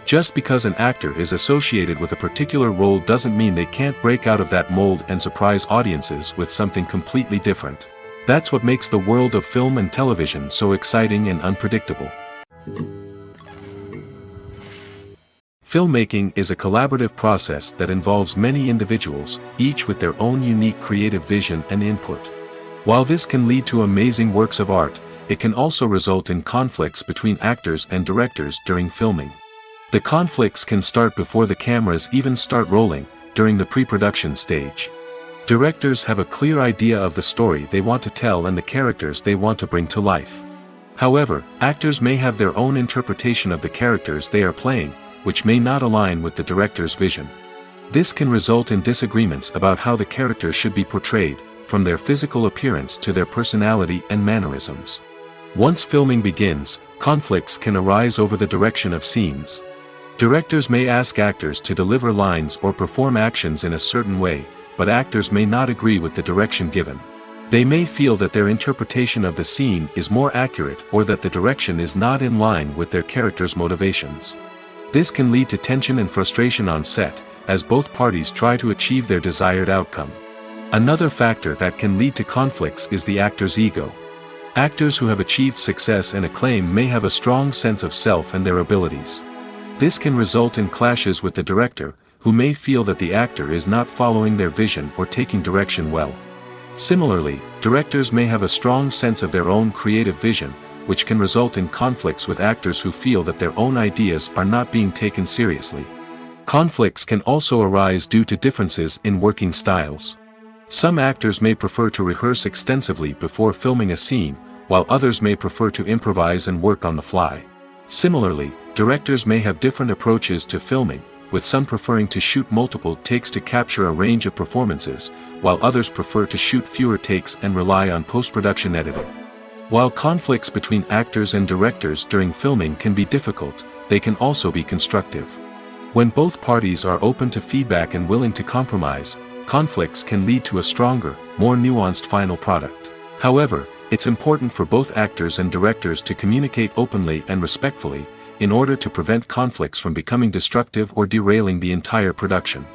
Just because an actor is associated with a particular role doesn't mean they can't break out of that mold and surprise audiences with something completely different. That's what makes the world of film and television so exciting and unpredictable. Filmmaking is a collaborative process that involves many individuals, each with their own unique creative vision and input. While this can lead to amazing works of art, it can also result in conflicts between actors and directors during filming. The conflicts can start before the cameras even start rolling, during the pre-production stage. Directors have a clear idea of the story they want to tell and the characters they want to bring to life. However, actors may have their own interpretation of the characters they are playing, which may not align with the director's vision. This can result in disagreements about how the character should be portrayed, from their physical appearance to their personality and mannerisms. Once filming begins, conflicts can arise over the direction of scenes. Directors may ask actors to deliver lines or perform actions in a certain way, but actors may not agree with the direction given. They may feel that their interpretation of the scene is more accurate or that the direction is not in line with their character's motivations. This can lead to tension and frustration on set, as both parties try to achieve their desired outcome. Another factor that can lead to conflicts is the actor's ego. Actors who have achieved success and acclaim may have a strong sense of self and their abilities. This can result in clashes with the director, who may feel that the actor is not following their vision or taking direction well. Similarly, directors may have a strong sense of their own creative vision, which can result in conflicts with actors who feel that their own ideas are not being taken seriously. Conflicts can also arise due to differences in working styles. Some actors may prefer to rehearse extensively before filming a scene, while others may prefer to improvise and work on the fly. Similarly, directors may have different approaches to filming, with some preferring to shoot multiple takes to capture a range of performances, while others prefer to shoot fewer takes and rely on post-production editing. While conflicts between actors and directors during filming can be difficult, they can also be constructive. When both parties are open to feedback and willing to compromise, conflicts can lead to a stronger, more nuanced final product. However, it's important for both actors and directors to communicate openly and respectfully, in order to prevent conflicts from becoming destructive or derailing the entire production.